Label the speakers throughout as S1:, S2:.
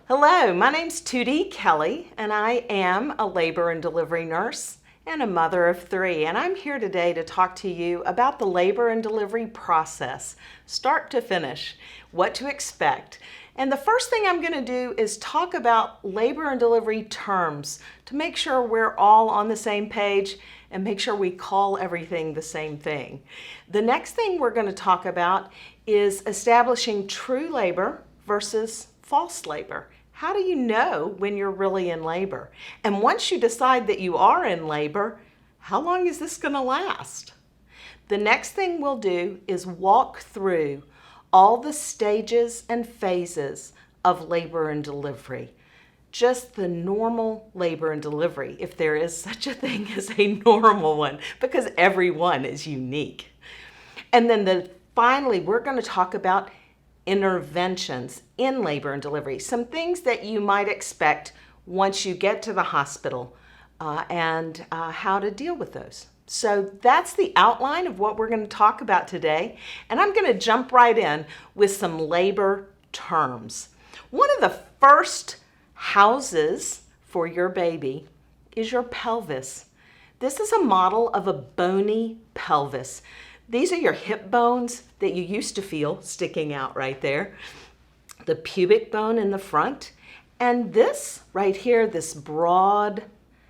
S1: Hello, my name's Tootie Kelley, and I am a labor and delivery nurse and a mother of 3. And I'm here today to talk to you about the labor and delivery process, start to finish, what to expect. And the first thing I'm going to do is talk about labor and delivery terms to make sure we're all on the same page and make sure we call everything the same thing. The next thing we're going to talk about is establishing true labor versus false labor. How do you know when you're really in labor? And once you decide that you are in labor, how long is this going to last? The next thing we'll do is walk through all the stages and phases of labor and delivery. Just the normal labor and delivery, if there is such a thing as a normal one, because every one is unique. And then finally, we're going to talk about interventions in labor and delivery, some things that you might expect once you get to the hospital and how to deal with those. So that's the outline of what we're going to talk about today. And I'm going to jump right in with some labor terms. One of the first houses for your baby is your pelvis. This is a model of a bony pelvis. These are your hip bones that you used to feel sticking out right there. The pubic bone in the front. And this right here, this broad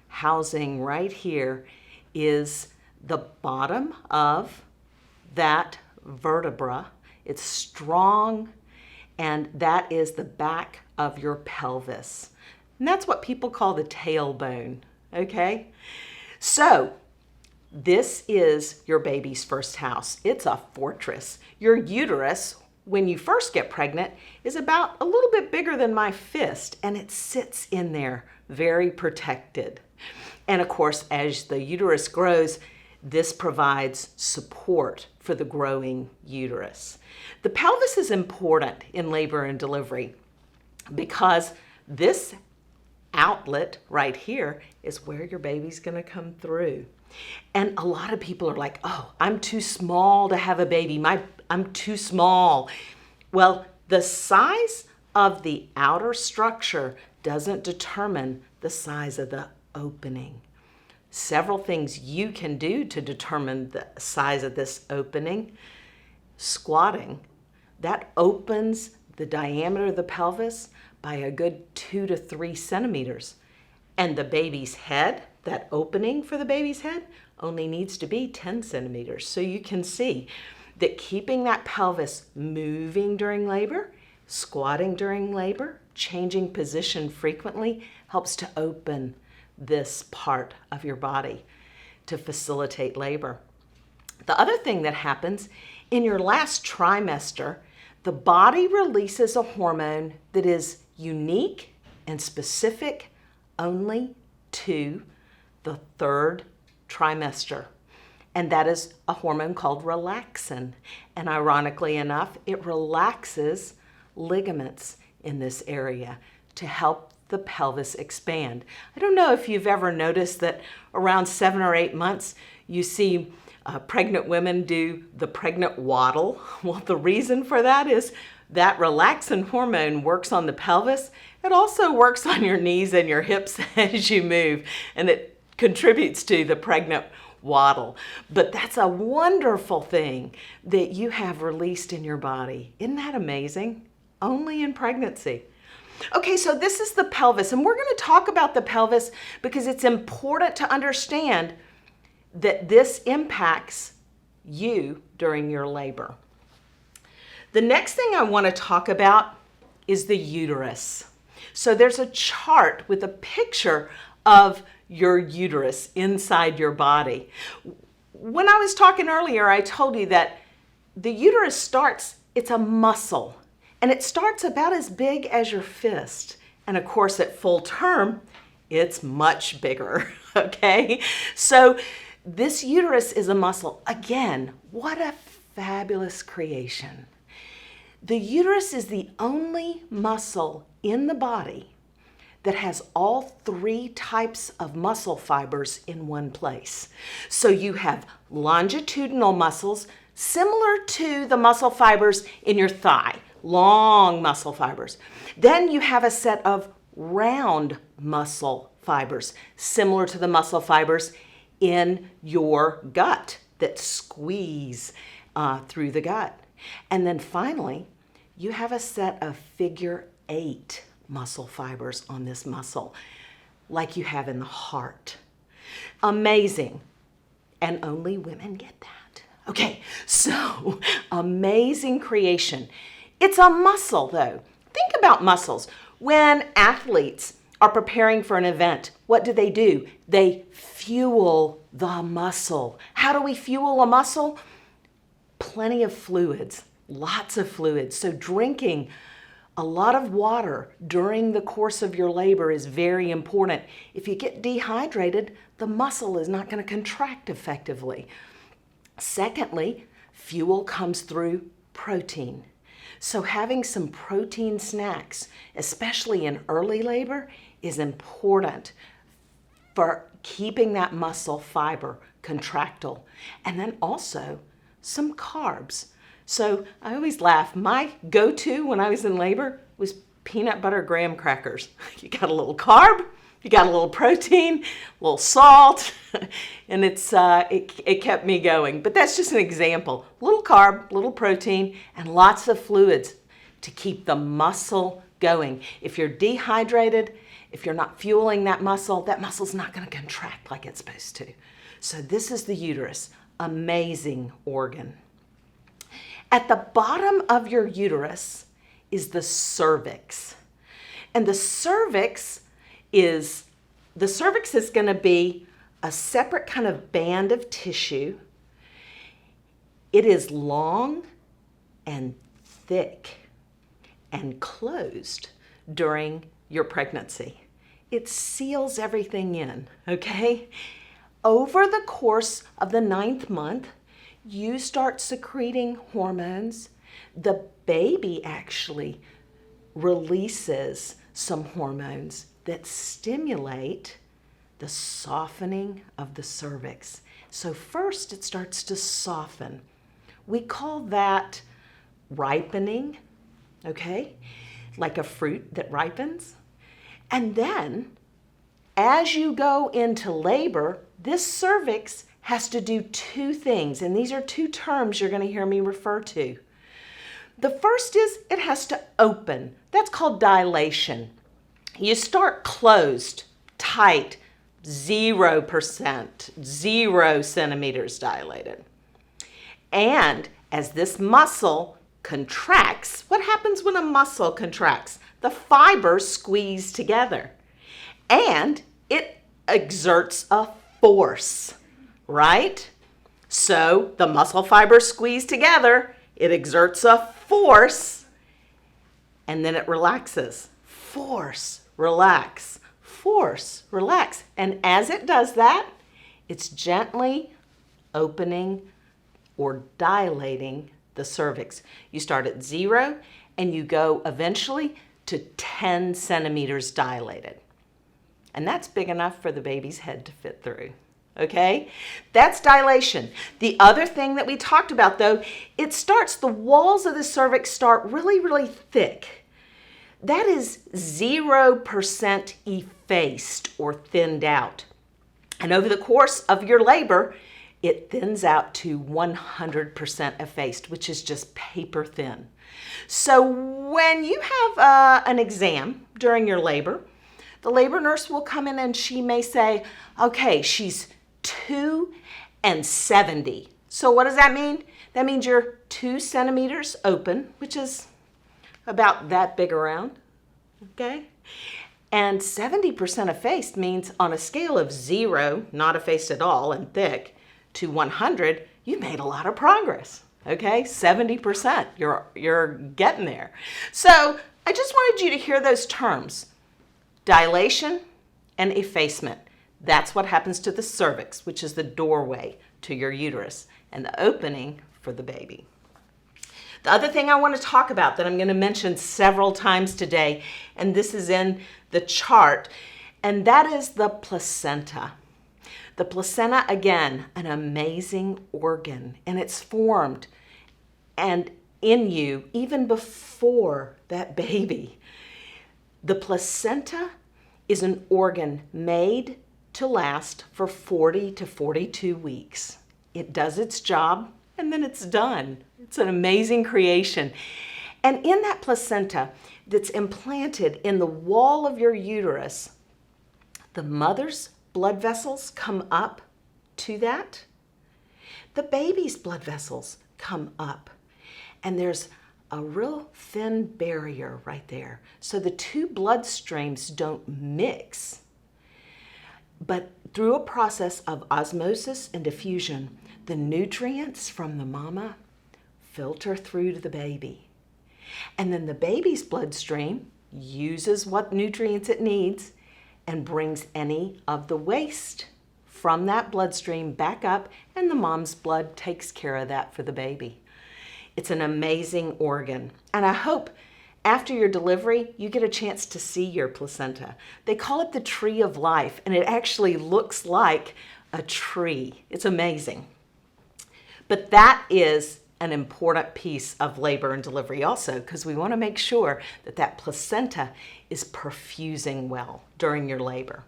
S1: housing right here is the bottom of that vertebra. It's strong, and that is the back of your pelvis. And that's what people call the tailbone, okay? So, this is your baby's first house. It's a fortress. Your uterus, when you first get pregnant, is about a little bit bigger than my fist, and it sits in there very protected. And of course, as the uterus grows, this provides support for the growing uterus. The pelvis is important in labor and delivery because this outlet right here is where your baby's going to come through. And a lot of people are like, oh, I'm too small to have a baby. I'm too small. Well, the size of the outer structure doesn't determine the size of the opening. Several things you can do to determine the size of this opening. Squatting, that opens the diameter of the pelvis by a good 2 to 3 centimeters. And the baby's head, that opening for the baby's head, only needs to be 10 centimeters. So you can see that keeping that pelvis moving during labor, squatting during labor, changing position frequently helps to open this part of your body to facilitate labor. The other thing that happens in your last trimester, the body releases a hormone that is unique and specific only to the 3rd trimester. And that is a hormone called relaxin. And ironically enough, it relaxes ligaments in this area to help the pelvis expand. I don't know if you've ever noticed that around 7 or 8 months, you see pregnant women do the pregnant waddle. Well, the reason for that is that relaxin hormone works on the pelvis. It also works on your knees and your hips as you move, and it contributes to the pregnant waddle. But that's a wonderful thing that you have released in your body. Isn't that amazing? Only in pregnancy. Okay, so this is the pelvis, and we're going to talk about the pelvis because it's important to understand that this impacts you during your labor. The next thing I want to talk about is the uterus. So there's a chart with a picture of your uterus inside your body. When I was talking earlier, I told you that the uterus it's a muscle. And it starts about as big as your fist. And of course, at full term, it's much bigger, okay? So this uterus is a muscle. Again, what a fabulous creation. The uterus is the only muscle in the body that has all 3 types of muscle fibers in one place. So you have longitudinal muscles similar to the muscle fibers in your thigh, long muscle fibers. Then you have a set of round muscle fibers, similar to the muscle fibers in your gut that squeeze through the gut. And then finally, you have a set of figure 8 muscle fibers on this muscle, like you have in the heart. Amazing. And only women get that. Okay, so amazing creation. It's a muscle though. Think about muscles. When athletes are preparing for an event, what do? They fuel the muscle. How do we fuel a muscle? Plenty of fluids, lots of fluids. So drinking a lot of water during the course of your labor is very important. If you get dehydrated, the muscle is not going to contract effectively. Secondly, fuel comes through protein. So having some protein snacks, especially in early labor, is important for keeping that muscle fiber contractile. And then also some carbs. So I always laugh. My go-to when I was in labor was peanut butter graham crackers. You got a little carb, you got a little protein, a little salt, and it kept me going. But that's just an example. Little carb, little protein, and lots of fluids to keep the muscle going. If you're dehydrated, if you're not fueling that muscle's not going to contract like it's supposed to. So this is the uterus, amazing organ. At the bottom of your uterus is the cervix. And the cervix is going to be a separate kind of band of tissue. It is long and thick and closed during your pregnancy. It seals everything in, okay? Over the course of the 9th month, you start secreting hormones. The baby actually releases some hormones that stimulate the softening of the cervix. So first it starts to soften. We call that ripening, okay? Like a fruit that ripens. And then as you go into labor, this cervix has to do 2 things, and these are 2 terms you're going to hear me refer to. The first is it has to open. That's called dilation. You start closed, tight, 0%, 0 centimeters dilated. And as this muscle contracts, what happens when a muscle contracts? The fibers squeeze together and it exerts a force, right? So the muscle fibers squeeze together, it exerts a force, and then it relaxes. Force, relax, force, relax. And as it does that, it's gently opening or dilating the cervix. You start at 0 and you go eventually to 10 centimeters dilated. And that's big enough for the baby's head to fit through. Okay? That's dilation. The other thing that we talked about though, the walls of the cervix start really, really thick. That is 0% effaced or thinned out. And over the course of your labor, it thins out to 100% effaced, which is just paper thin. So when you have an exam during your labor, the labor nurse will come in and she may say, okay, she's 270. So what does that mean? That means you're 2 centimeters open, which is about that big around, okay? And 70% effaced means on a scale of 0, not effaced at all and thick, to 100, you made a lot of progress, okay? 70%, you're getting there. So I just wanted you to hear those terms, dilation and effacement. That's what happens to the cervix, which is the doorway to your uterus, and the opening for the baby. The other thing I want to talk about that I'm going to mention several times today, and this is in the chart, and that is the placenta. The placenta, again, an amazing organ, and it's formed and in you even before that baby. The placenta is an organ made to last for 40 to 42 weeks. It does its job and then it's done. It's an amazing creation. And in that placenta that's implanted in the wall of your uterus, the mother's blood vessels come up to that. The baby's blood vessels come up. And there's a real thin barrier right there. So the two blood streams don't mix. But through a process of osmosis and diffusion, the nutrients from the mama filter through to the baby. And then the baby's bloodstream uses what nutrients it needs and brings any of the waste from that bloodstream back up, and the mom's blood takes care of that for the baby. It's an amazing organ. And I hope after your delivery, you get a chance to see your placenta. They call it the tree of life, and it actually looks like a tree. It's amazing. But that is an important piece of labor and delivery also, because we want to make sure that that placenta is perfusing well during your labor.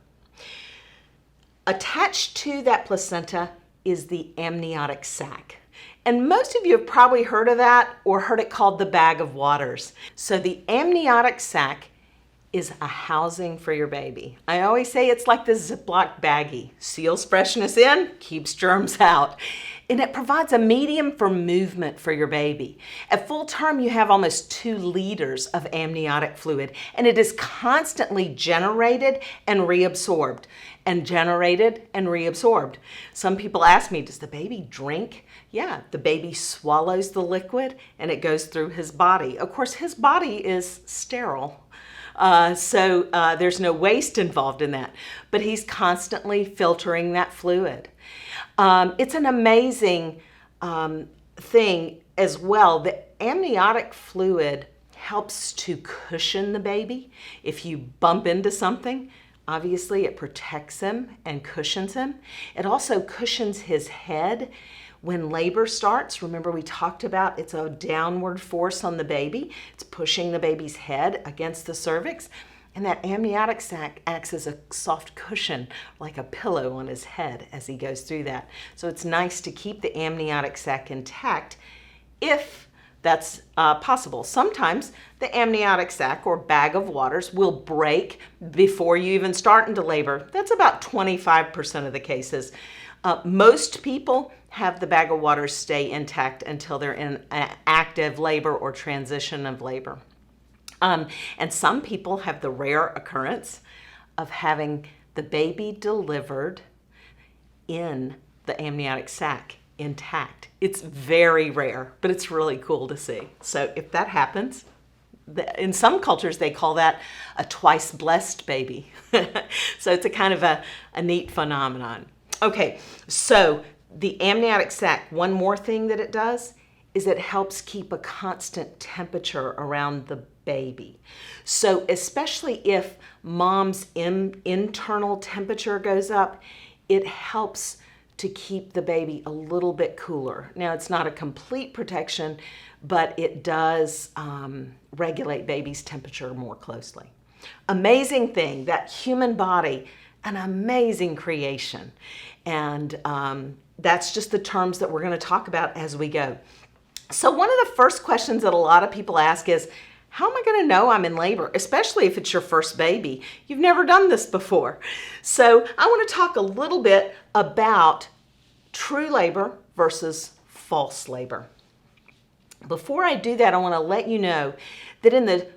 S1: Attached to that placenta is the amniotic sac. And most of you have probably heard of that or heard it called the bag of waters. So the amniotic sac is a housing for your baby. I always say it's like the Ziploc baggie. Seals freshness in, keeps germs out. And it provides a medium for movement for your baby. At full term, you have almost 2 liters of amniotic fluid, and it is constantly generated and reabsorbed, and generated and reabsorbed. Some people ask me, does the baby drink? Yeah, the baby swallows the liquid and it goes through his body. Of course, his body is sterile. So there's no waste involved in that, but he's constantly filtering that fluid. It's an amazing thing as well. The amniotic fluid helps to cushion the baby. If you bump into something, obviously it protects him and cushions him. It also cushions his head. When labor starts, remember we talked about it's a downward force on the baby. It's pushing the baby's head against the cervix. And that amniotic sac acts as a soft cushion, like a pillow on his head as he goes through that. So it's nice to keep the amniotic sac intact if that's possible. Sometimes the amniotic sac or bag of waters will break before you even start into labor. That's about 25% of the cases. Most people have the bag of waters stay intact until they're in active labor or transition of labor. And some people have the rare occurrence of having the baby delivered in the amniotic sac intact. It's very rare, but it's really cool to see. So if that happens, in some cultures they call that a twice blessed baby. So it's a kind of a neat phenomenon. Okay, so the amniotic sac, one more thing that it does is it helps keep a constant temperature around the baby. So especially if mom's internal temperature goes up, it helps to keep the baby a little bit cooler. Now, it's not a complete protection, but it does regulate baby's temperature more closely. Amazing thing, that human body, an amazing creation. And that's just the terms that we're going to talk about as we go. So one of the first questions that a lot of people ask is, how am I going to know I'm in labor, especially if it's your first baby? You've never done this before. So I want to talk a little bit about true labor versus false labor. Before I do that, I want to let you know that in the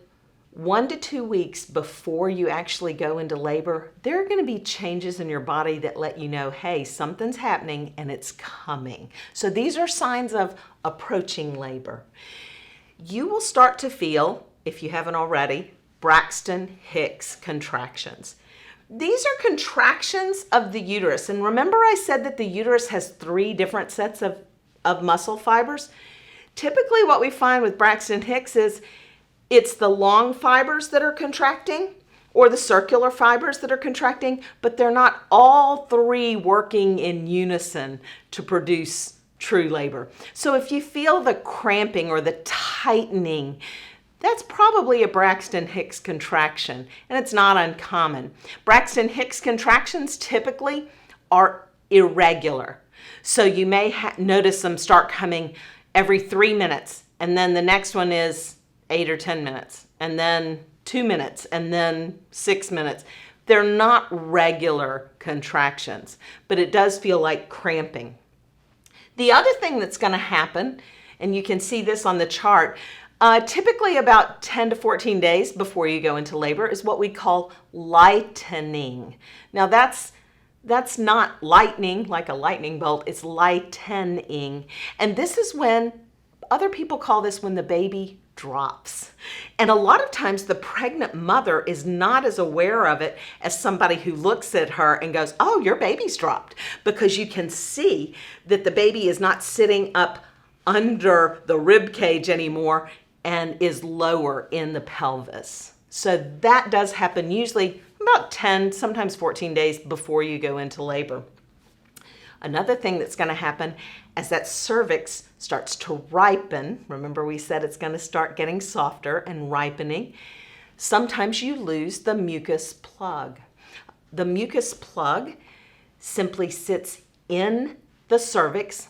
S1: 1 to 2 weeks before you actually go into labor, there are going to be changes in your body that let you know, hey, something's happening and it's coming. So these are signs of approaching labor. You will start to feel, if you haven't already, Braxton Hicks contractions. These are contractions of the uterus. And remember I said that the uterus has 3 different sets of muscle fibers? Typically what we find with Braxton Hicks is it's the long fibers that are contracting or the circular fibers that are contracting, but they're not all 3 working in unison to produce true labor. So if you feel the cramping or the tightening, that's probably a Braxton Hicks contraction, and it's not uncommon. Braxton Hicks contractions typically are irregular. So you may notice them start coming every 3 minutes, and then the next one is 8 or 10 minutes, and then 2 minutes, and then 6 minutes. They're not regular contractions, but it does feel like cramping. The other thing that's going to happen, and you can see this on the chart, typically about 10 to 14 days before you go into labor is what we call lightening. Now that's not lightning like a lightning bolt, it's lightening. And this is when, other people call this when the baby drops. And a lot of times the pregnant mother is not as aware of it as somebody who looks at her and goes, oh, your baby's dropped, because you can see that the baby is not sitting up under the rib cage anymore and is lower in the pelvis. So that does happen usually about 10, sometimes 14 days before you go into labor. Another thing that's going to happen as that cervix starts to ripen, remember we said it's going to start getting softer and ripening, sometimes you lose the mucus plug. The mucus plug simply sits in the cervix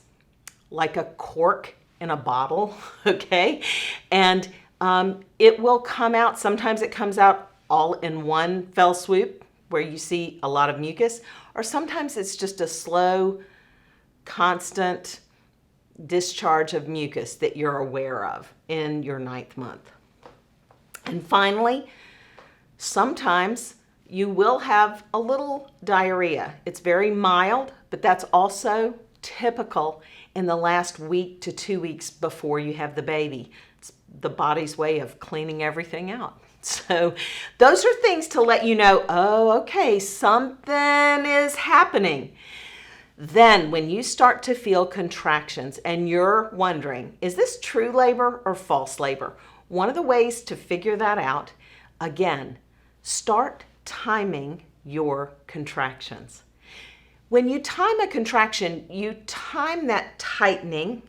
S1: like a cork in a bottle, okay? And it will come out, sometimes it comes out all in one fell swoop where you see a lot of mucus, or sometimes it's just a slow, constant discharge of mucus that you're aware of in your 9th month. And finally, sometimes you will have a little diarrhea. It's very mild, but that's also typical in the last week to 2 weeks before you have the baby. It's the body's way of cleaning everything out. So those are things to let you know, oh, okay, something is happening. Then when you start to feel contractions and you're wondering, is this true labor or false labor? One of the ways to figure that out, again, start timing your contractions. When you time a contraction, you time that tightening,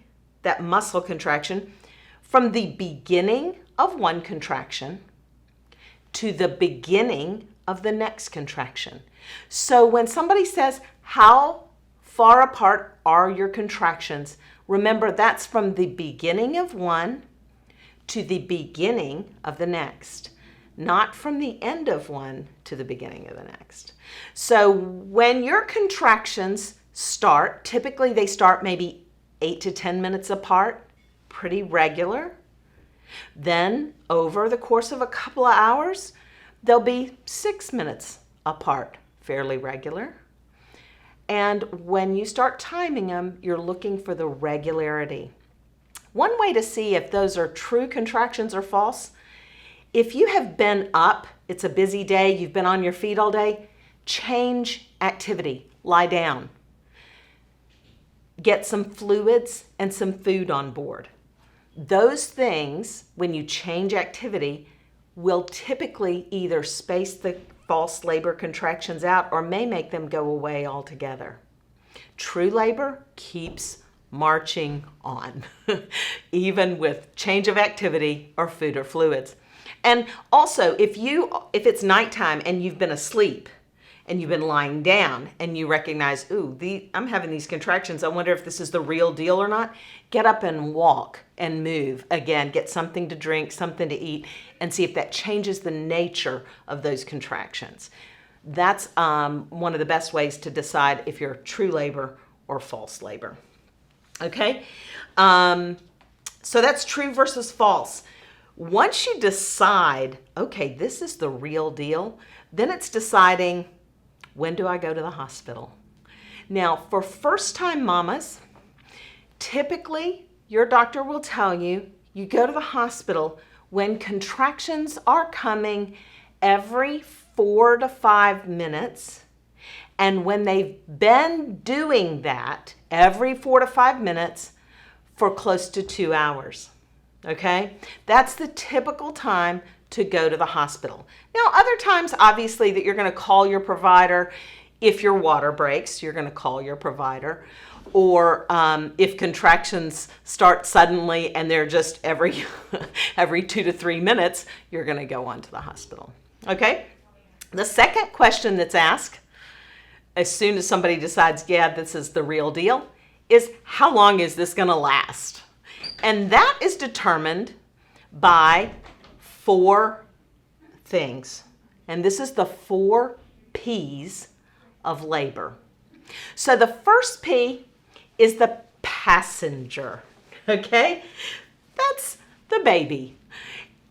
S1: that muscle contraction, from the beginning of one contraction to the beginning of the next contraction. So when somebody says, how far apart are your contractions? Remember, that's from the beginning of one to the beginning of the next, not from the end of one to the beginning of the next. So when your contractions start, typically they start maybe 8 to 10 minutes apart, pretty regular. Then over the course of a couple of hours, they'll be 6 minutes apart, fairly regular. And when you start timing them, you're looking for the regularity. One way to see if those are true contractions or false, if you have been up, it's a busy day, you've been on your feet all day, change activity, lie down. Get some fluids and some food on board. Those things, when you change activity, will typically either space the false labor contractions out or may make them go away altogether. True labor keeps marching on, even with change of activity or food or fluids. And also, if it's nighttime and you've been asleep and you've been lying down and you recognize, ooh, I'm having these contractions, I wonder if this is the real deal or not, get up and walk and move. Again, get something to drink, something to eat, and see if that changes the nature of those contractions. That's one of the best ways to decide if you're true labor or false labor. Okay, so that's true versus false. Once you decide, okay, this is the real deal, then it's deciding, when do I go to the hospital? Now, for first-time mamas, typically your doctor will tell you, you go to the hospital when contractions are coming every 4 to 5 minutes. And when they've been doing that every 4 to 5 minutes for close to 2 hours, okay? That's the typical time to go to the hospital. Now, other times, obviously, that you're going to call your provider, If your water breaks, you're going to call your provider. Or if contractions start suddenly and they're just every 2 to 3 minutes, you're going to go on to the hospital. Okay? The second question that's asked as soon as somebody decides, yeah, this is the real deal, is how long is this going to last? And that is determined by 4 things. And this is the 4 P's of labor. So the first P is the passenger, okay? That's the baby.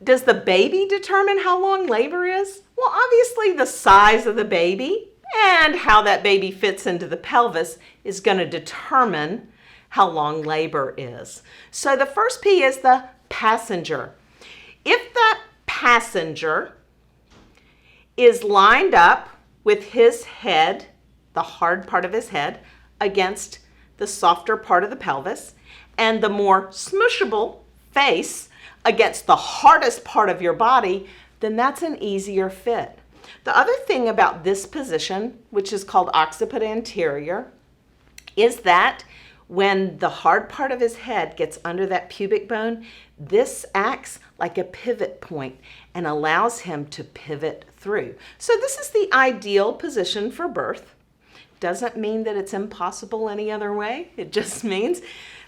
S1: Does the baby determine how long labor is? Well, obviously the size of the baby and how that baby fits into the pelvis is going to determine how long labor is. So the first P is the passenger. If that passenger is lined up with his head, the hard part of his head, against the softer part of the pelvis, and the more smushable face against the hardest part of your body, then that's an easier fit. The other thing about this position, which is called occiput anterior, is that when the hard part of his head gets under that pubic bone, this acts like a pivot point and allows him to pivot through. So this is the ideal position for birth. Doesn't mean that it's impossible any other way. It just means,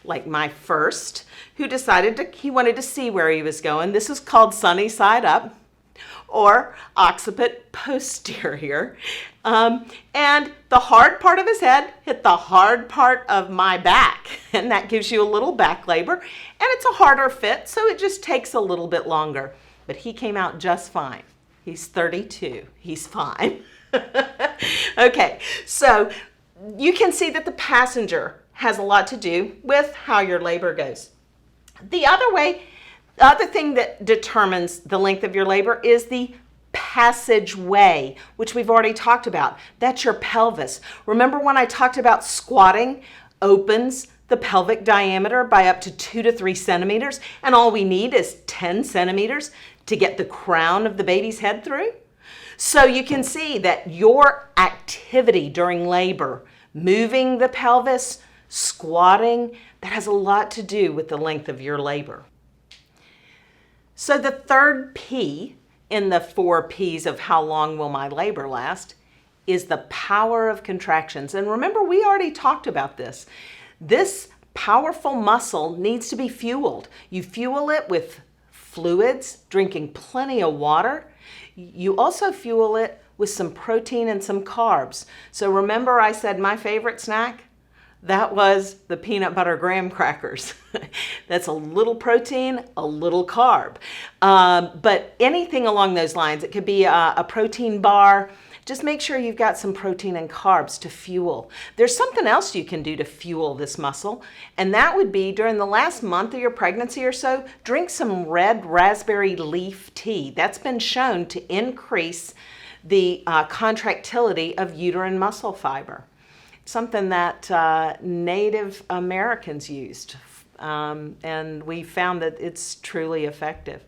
S1: like my first, who decided he wanted to see where he was going. This is called sunny side up or occiput posterior. And the hard part of his head hit the hard part of my back. And that gives you a little back labor. And it's a harder fit, so it just takes a little bit longer. But he came out just fine. He's 32. He's fine. Okay, so you can see that the passenger has a lot to do with how your labor goes. The other thing that determines the length of your labor is the passageway, which we've already talked about. That's your pelvis. Remember when I talked about squatting opens the pelvic diameter by up to 2 to 3 centimeters, and all we need is 10 centimeters to get the crown of the baby's head through? So you can see that your activity during labor, moving the pelvis, squatting, that has a lot to do with the length of your labor. So the third P in the 4 P's of how long will my labor last is the power of contractions. And remember, we already talked about this. This powerful muscle needs to be fueled. You fuel it with fluids, drinking plenty of water. You also fuel it with some protein and some carbs. So remember I said my favorite snack? That was the peanut butter graham crackers. That's a little protein, a little carb. But anything along those lines, it could be a protein bar. Just make sure you've got some protein and carbs to fuel. There's something else you can do to fuel this muscle, and that would be during the last month of your pregnancy or so, drink some red raspberry leaf tea. That's been shown to increase the contractility of uterine muscle fiber. Something that Native Americans used, and we found that it's truly effective.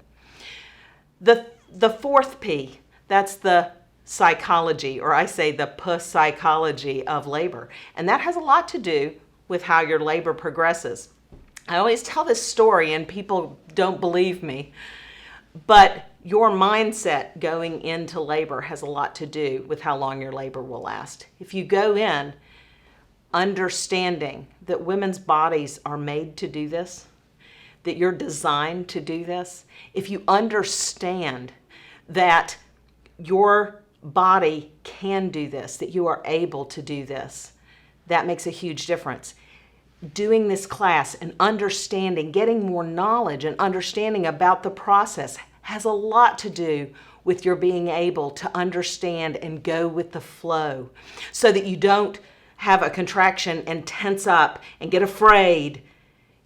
S1: The fourth P, that's the psychology, or I say the psychology of labor. And that has a lot to do with how your labor progresses. I always tell this story and people don't believe me, but your mindset going into labor has a lot to do with how long your labor will last. If you go in understanding that women's bodies are made to do this, that you're designed to do this, if you understand that your body can do this, that you are able to do this, that makes a huge difference. Doing this class and understanding, getting more knowledge and understanding about the process has a lot to do with your being able to understand and go with the flow so that you don't have a contraction and tense up and get afraid.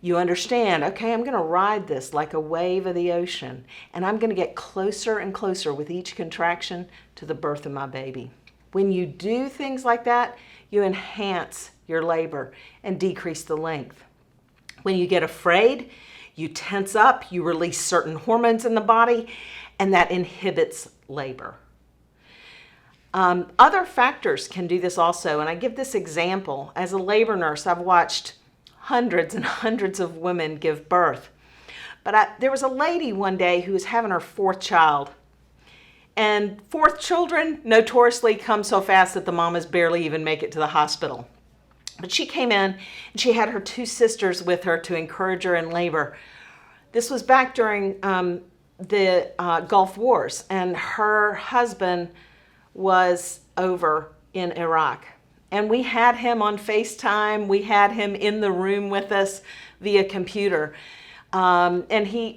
S1: You understand, okay, I'm going to ride this like a wave of the ocean, and I'm going to get closer and closer with each contraction to the birth of my baby. When you do things like that, you enhance your labor and decrease the length. When you get afraid, you tense up, you release certain hormones in the body, and that inhibits labor. Other factors can do this also, and I give this example. As a labor nurse, I've watched hundreds and hundreds of women give birth. But there was a lady one day who was having her fourth child. And fourth children notoriously come so fast that the mamas barely even make it to the hospital. But she came in and she had her two sisters with her to encourage her in labor. This was back during the Gulf Wars, and her husband was over in Iraq. And we had him on FaceTime. We had him in the room with us via computer. And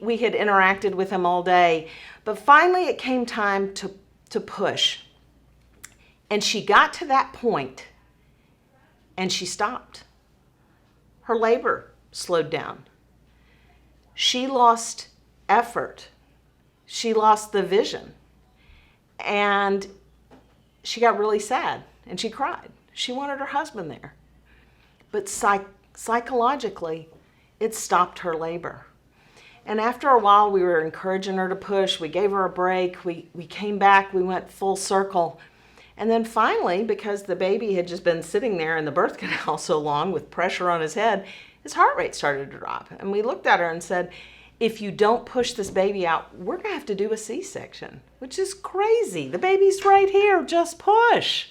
S1: we had interacted with him all day. But finally it came time to push. And she got to that point and she stopped. Her labor slowed down. She lost effort. She lost the vision. And she got really sad and she cried. She wanted her husband there. But psychologically, it stopped her labor. And after a while, we were encouraging her to push. We gave her a break. We came back. We went full circle. And then finally, because the baby had just been sitting there in the birth canal so long with pressure on his head, his heart rate started to drop. And we looked at her and said, if you don't push this baby out, we're going to have to do a C-section, which is crazy. The baby's right here. Just push.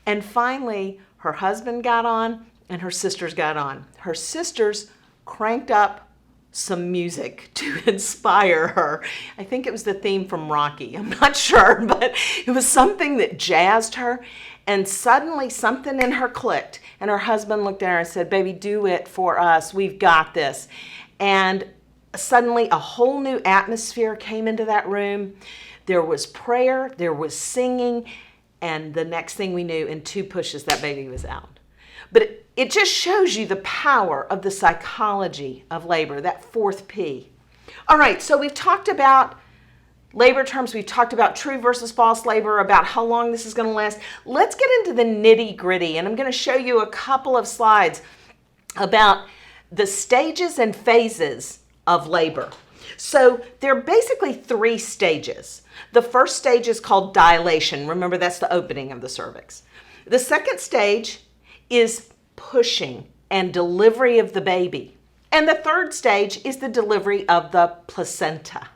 S1: And finally, her husband got on and her sisters got on. Her sisters cranked up some music to inspire her. I think it was the theme from Rocky. I'm not sure, but it was something that jazzed her. And suddenly something in her clicked. And her husband looked at her and said, baby, do it for us. We've got this. And suddenly a whole new atmosphere came into that room. There was prayer, there was singing, and the next thing we knew, in 2 pushes, that baby was out. But it just shows you the power of the psychology of labor, that 4th P. All right, so we've talked about labor terms. We've talked about true versus false labor, about how long this is going to last. Let's get into the nitty-gritty, and I'm going to show you a couple of slides about the stages and phases of labor. So there are basically 3 stages. The first stage is called dilation. Remember, that's the opening of the cervix. The second stage is pushing and delivery of the baby. And the third stage is the delivery of the placenta.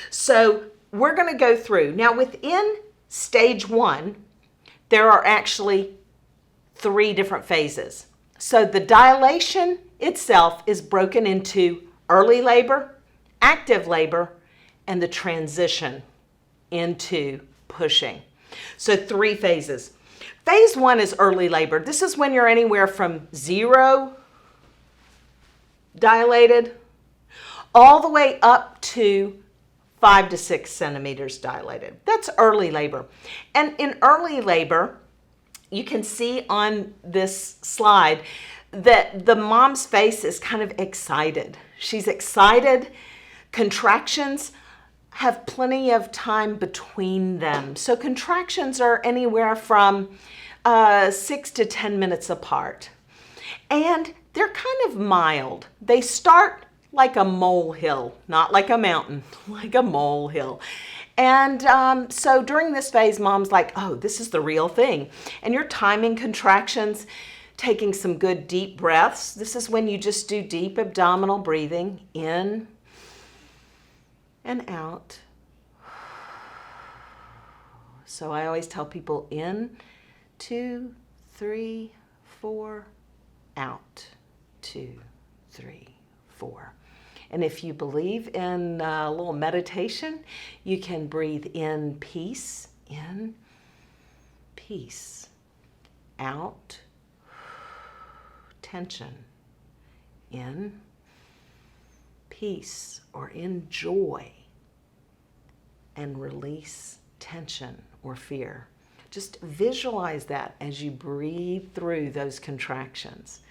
S1: So we're going to go through. Now within stage 1, there are actually 3 different phases. So the dilation itself is broken into early labor, active labor, and the transition into pushing. So 3 phases. Phase 1 is early labor. This is when you're anywhere from 0 dilated all the way up to 5 to 6 centimeters dilated. That's early labor. And in early labor, you can see on this slide that the mom's face is kind of excited. She's excited. Contractions have plenty of time between them. So contractions are anywhere from 6 to 10 minutes apart. And they're kind of mild. They start like a molehill, not like a mountain, like a molehill. And so during this phase, mom's like, oh, this is the real thing. And you're timing contractions, taking some good deep breaths. This is when you just do deep abdominal breathing, in and out. So I always tell people in, 2, 3, 4, out, 2, 3, 4. And if you believe in a little meditation, you can breathe in peace, out, tension, in, peace, or in joy, and release tension or fear. Just visualize that as you breathe through those contractions.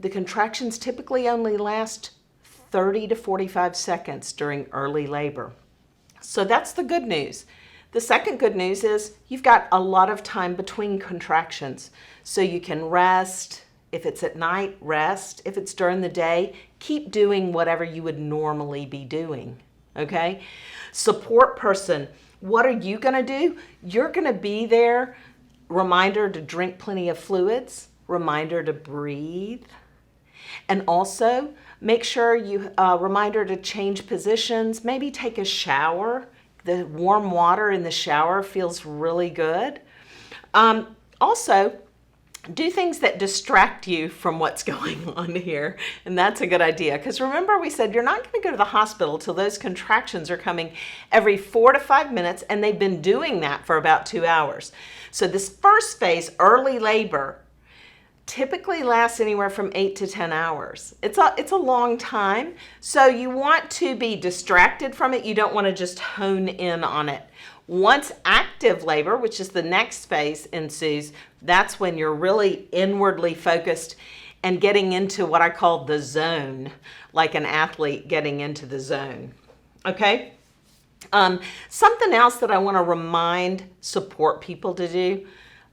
S1: The contractions typically only last 30 to 45 seconds during early labor. So that's the good news. The second good news is you've got a lot of time between contractions. So you can rest. If it's at night, rest. If it's during the day, keep doing whatever you would normally be doing, okay? Support person What are you going to do? You're going to be there. Reminder to drink plenty of fluids. Reminder to breathe. And also make sure you, reminder to change positions. Maybe take a shower. The warm water in the shower feels really good. Also, do things that distract you from what's going on here. And that's a good idea. Because remember, we said you're not going to go to the hospital till those contractions are coming every 4 to 5 minutes. And they've been doing that for about 2 hours. So this first phase, early labor, typically lasts anywhere from 8 to 10 hours. It's a long time. So you want to be distracted from it. You don't want to just hone in on it. Once active labor, which is the next phase, ensues, that's when you're really inwardly focused and getting into what I call the zone, like an athlete getting into the zone. Okay? Something else that I want to support people to do,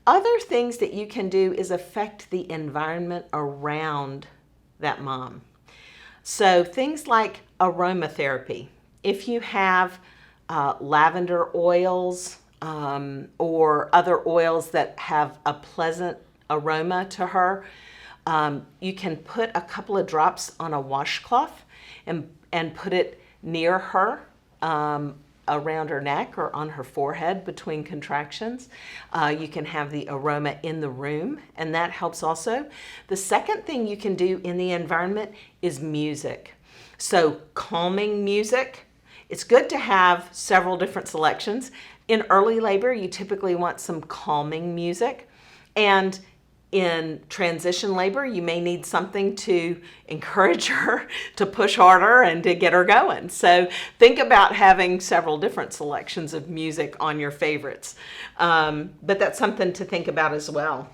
S1: other things that you can do is affect the environment around that mom. So things like aromatherapy. If you have lavender oils or other oils that have a pleasant aroma to her, you can put a couple of drops on a washcloth and put it near her, around her neck or on her forehead between contractions. You can have the aroma in the room, and that helps also. The second thing you can do in the environment is music. So calming music. It's good to have several different selections. In early labor, you typically want some calming music. And in transition labor, you may need something to encourage her to push harder and to get her going. So think about having several different selections of music on your favorites. But that's something to think about as well.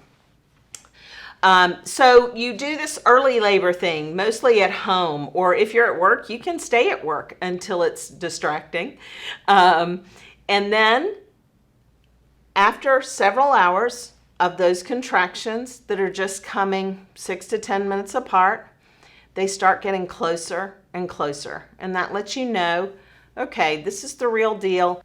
S1: So you do this early labor thing, mostly at home, or if you're at work, you can stay at work until it's distracting. And then after several hours of those contractions that are just coming 6 to 10 minutes apart, they start getting closer and closer. And that lets you know, okay, this is the real deal.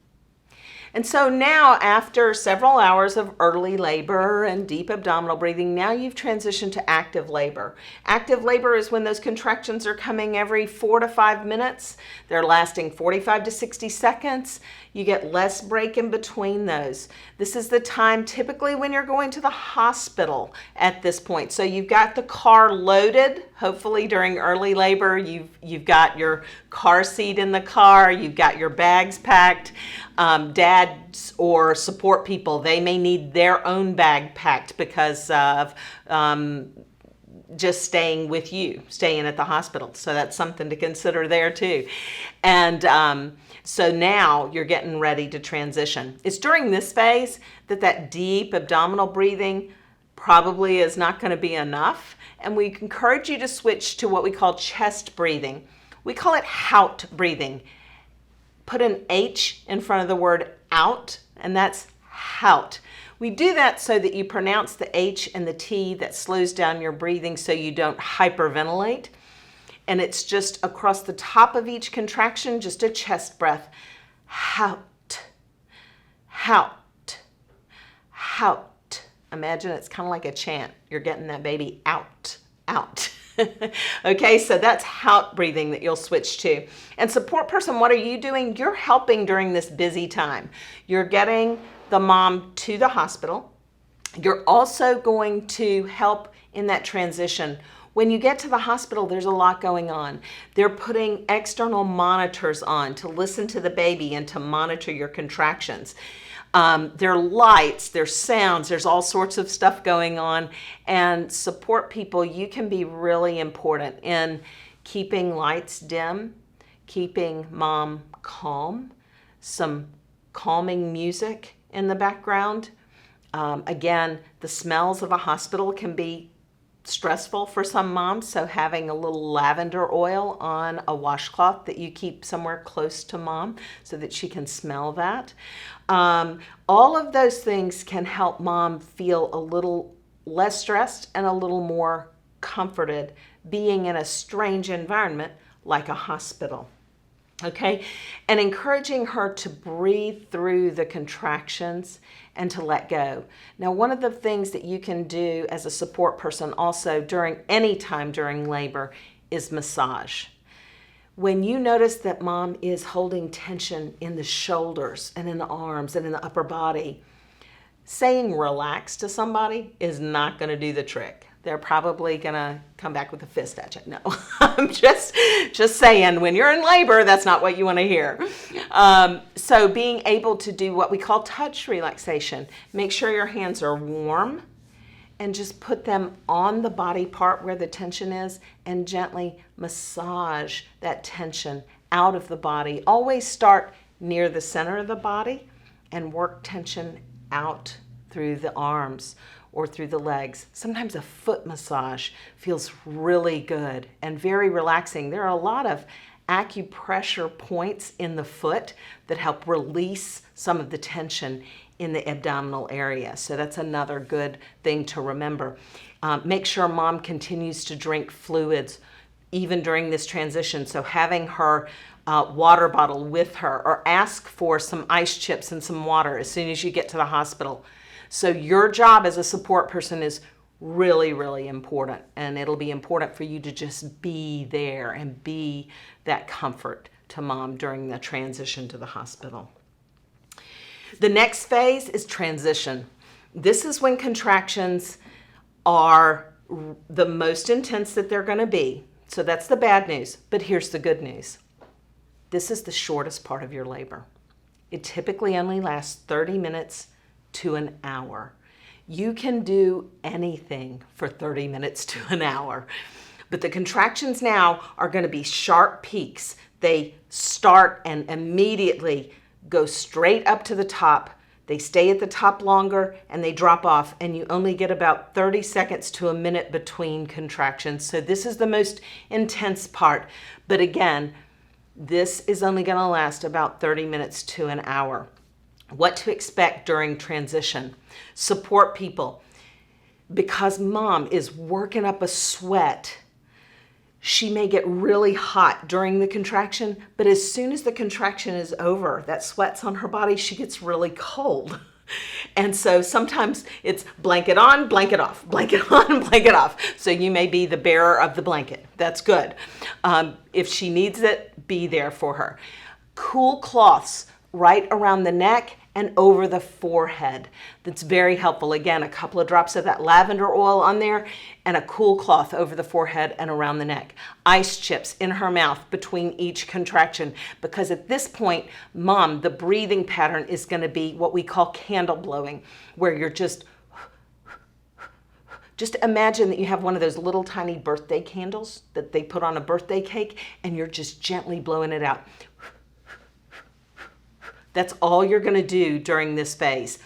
S1: And so now, after several hours of early labor and deep abdominal breathing, now you've transitioned to active labor. Active labor is when those contractions are coming every 4 to 5 minutes. They're lasting 45 to 60 seconds. You get less break in between those. This is the time typically when you're going to the hospital at this point. So you've got the car loaded. Hopefully during early labor, you've got your car seat in the car. You've got your bags packed. Dads or support people, they may need their own bag packed because of just staying with you, staying at the hospital. So that's something to consider there too. And so now you're getting ready to transition. It's during this phase that deep abdominal breathing probably is not going to be enough. And we encourage you to switch to what we call chest breathing. We call it hout breathing. Put an H in front of the word out, and that's hout. We do that so that you pronounce the H and the T. That slows down your breathing so you don't hyperventilate. And it's just across the top of each contraction, just a chest breath. Hout, hout, hout. Imagine it's kind of like a chant. You're getting that baby out, out. Okay, so that's hout breathing that you'll switch to. And support person, what are you doing? You're helping during this busy time. You're getting the mom to the hospital. You're also going to help in that transition. When you get to the hospital, there's a lot going on. They're putting external monitors on to listen to the baby and to monitor your contractions. There are lights, there's sounds, there's all sorts of stuff going on. And support people, you can be really important in keeping lights dim, keeping mom calm, some calming music in the background. Again, the smells of a hospital can be stressful for some moms, so having a little lavender oil on a washcloth that you keep somewhere close to mom so that she can smell that. All of those things can help mom feel a little less stressed and a little more comforted being in a strange environment like a hospital. Okay, and encouraging her to breathe through the contractions and to let go. Now, one of the things that you can do as a support person also during any time during labor is massage. When you notice that mom is holding tension in the shoulders and in the arms and in the upper body, saying relax to somebody is not going to do the trick. They're probably going to come back with a fist at you. No, I'm just saying, when you're in labor, that's not what you want to hear. So being able to do what we call touch relaxation, make sure your hands are warm and just put them on the body part where the tension is and gently massage that tension out of the body. Always start near the center of the body and work tension out through the arms or through the legs. Sometimes a foot massage feels really good and very relaxing. There are a lot of acupressure points in the foot that help release some of the tension in the abdominal area. So that's another good thing to remember. Make sure mom continues to drink fluids even during this transition. So having her water bottle with her, or ask for some ice chips and some water as soon as you get to the hospital. So your job as a support person is really, really important. And it'll be important for you to just be there and be that comfort to mom during the transition to the hospital. The next phase is transition. This is when contractions are the most intense that they're going to be. So that's the bad news. But here's the good news. This is the shortest part of your labor. It typically only lasts 30 minutes to an hour. You can do anything for 30 minutes to an hour. But the contractions now are going to be sharp peaks. They start and immediately go straight up to the top. They stay at the top longer and they drop off, and you only get about 30 seconds to a minute between contractions. So this is the most intense part. But again, this is only going to last about 30 minutes to an hour. What to expect during transition. Support people. Because mom is working up a sweat, she may get really hot during the contraction, but as soon as the contraction is over, that sweat's on her body, she gets really cold. And so sometimes it's blanket on, blanket off, blanket on, blanket off. So you may be the bearer of the blanket. That's good. If she needs it, be there for her. Cool cloths right around the neck and over the forehead. That's very helpful. Again, a couple of drops of that lavender oil on there and a cool cloth over the forehead and around the neck. Ice chips in her mouth between each contraction, because at this point, mom, the breathing pattern is going to be what we call candle blowing, where you're just imagine that you have one of those little tiny birthday candles that they put on a birthday cake, and you're just gently blowing it out. That's all you're going to do during this phase.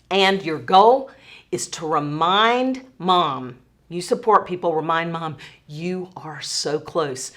S1: And your goal is to remind mom, you support people, remind mom, you are so close.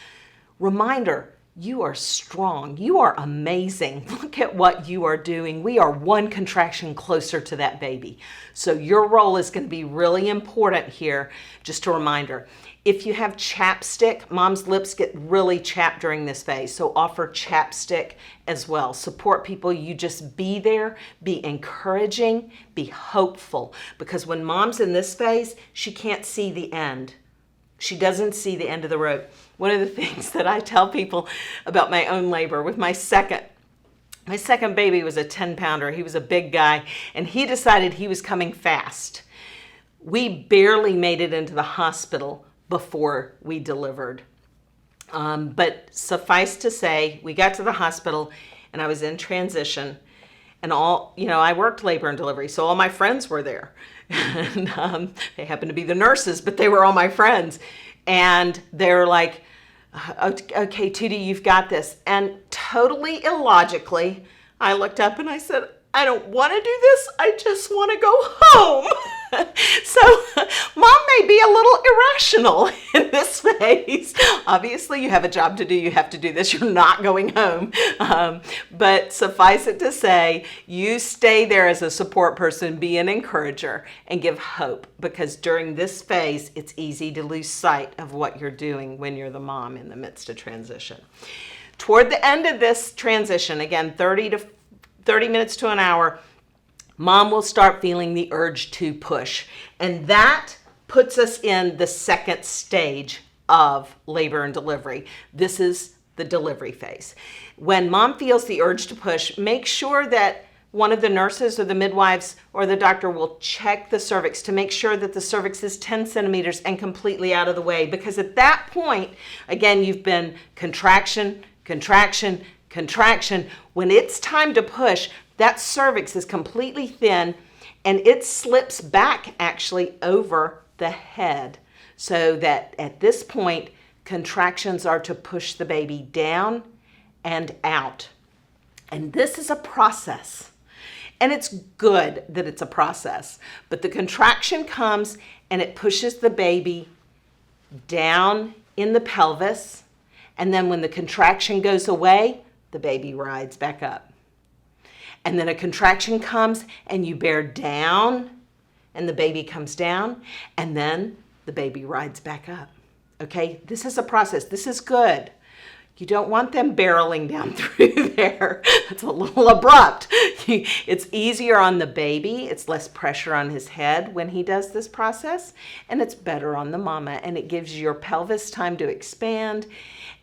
S1: Remind her, you are strong. You are amazing. Look at what you are doing. We are one contraction closer to that baby. So your role is going to be really important here, just a reminder. If you have chapstick, mom's lips get really chapped during this phase, so offer chapstick as well. Support people, you just be there, be encouraging, be hopeful, because when mom's in this phase, she can't see the end. She doesn't see the end of the road. One of the things that I tell people about my own labor with my second baby was a 10-pounder. He was a big guy, and he decided he was coming fast. We barely made it into the hospital before we delivered. But suffice to say, we got to the hospital and I was in transition, and I worked labor and delivery, so all my friends were there. And they happened to be the nurses, but they were all my friends. And they're like, okay, Tootie, you've got this. And totally illogically, I looked up and I said, I don't want to do this. I just want to go home. So mom may be a little irrational in this phase. Obviously, you have a job to do. You have to do this. You're not going home. But suffice it to say, you stay there as a support person, be an encourager, and give hope. Because during this phase, it's easy to lose sight of what you're doing when you're the mom in the midst of transition. Toward the end of this transition, again, 30 minutes to an hour, mom will start feeling the urge to push. And that puts us in the second stage of labor and delivery. This is the delivery phase. When mom feels the urge to push, make sure that one of the nurses or the midwives or the doctor will check the cervix to make sure that the cervix is 10 centimeters and completely out of the way. Because at that point, again, you've been contraction, contraction, contraction. When it's time to push, that cervix is completely thin and it slips back actually over the head, so that at this point, contractions are to push the baby down and out. And this is a process. And it's good that it's a process. But the contraction comes and it pushes the baby down in the pelvis. And then when the contraction goes away, the baby rides back up. And then a contraction comes and you bear down and the baby comes down. And then the baby rides back up. Okay, this is a process. This is good. You don't want them barreling down through there. That's a little abrupt. It's easier on the baby. It's less pressure on his head when he does this process. And it's better on the mama. And it gives your pelvis time to expand.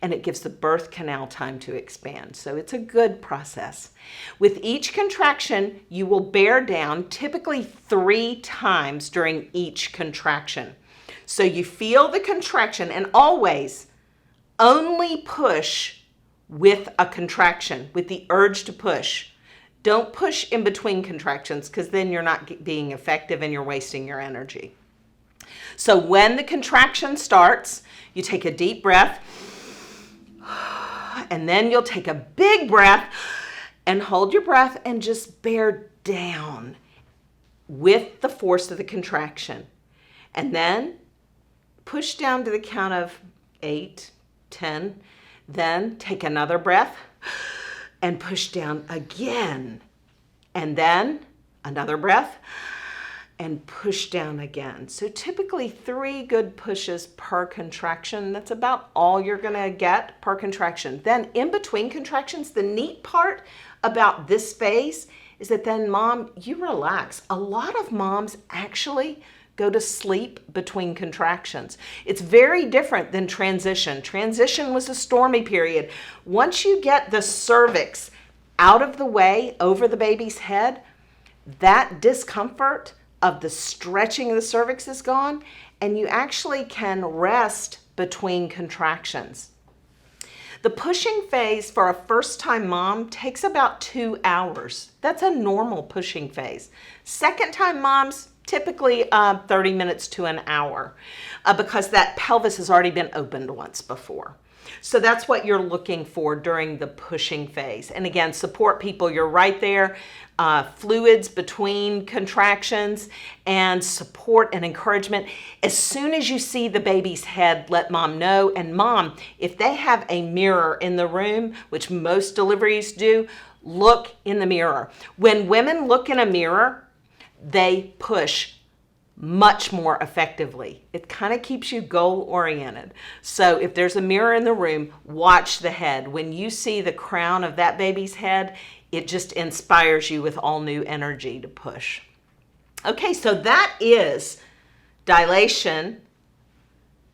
S1: And it gives the birth canal time to expand. So it's a good process. With each contraction, you will bear down typically 3 times during each contraction. So you feel the contraction, and always only push with a contraction, with the urge to push. Don't push in between contractions, because then you're not being effective and you're wasting your energy. So when the contraction starts, you take a deep breath, and then you'll take a big breath and hold your breath and just bear down with the force of the contraction. And then push down to the count of 8, 10, then take another breath and push down again. And then another breath and push down again. So typically 3 good pushes per contraction. That's about all you're gonna get per contraction. Then in between contractions, the neat part about this phase is that then mom, you relax. A lot of moms actually go to sleep between contractions. It's very different than transition. Transition was a stormy period. Once you get the cervix out of the way over the baby's head, that discomfort of the stretching of the cervix is gone, and you actually can rest between contractions. The pushing phase for a first-time mom takes about 2 hours. That's a normal pushing phase. Second-time moms, typically 30 minutes to an hour, because that pelvis has already been opened once before. So that's what you're looking for during the pushing phase. And again, support people, you're right there. Fluids between contractions and support and encouragement. As soon as you see the baby's head, let mom know. And mom, if they have a mirror in the room, which most deliveries do, look in the mirror. When women look in a mirror, they push much more effectively. It kind of keeps you goal-oriented. So if there's a mirror in the room, watch the head. When you see the crown of that baby's head, it just inspires you with all new energy to push. Okay, so that is dilation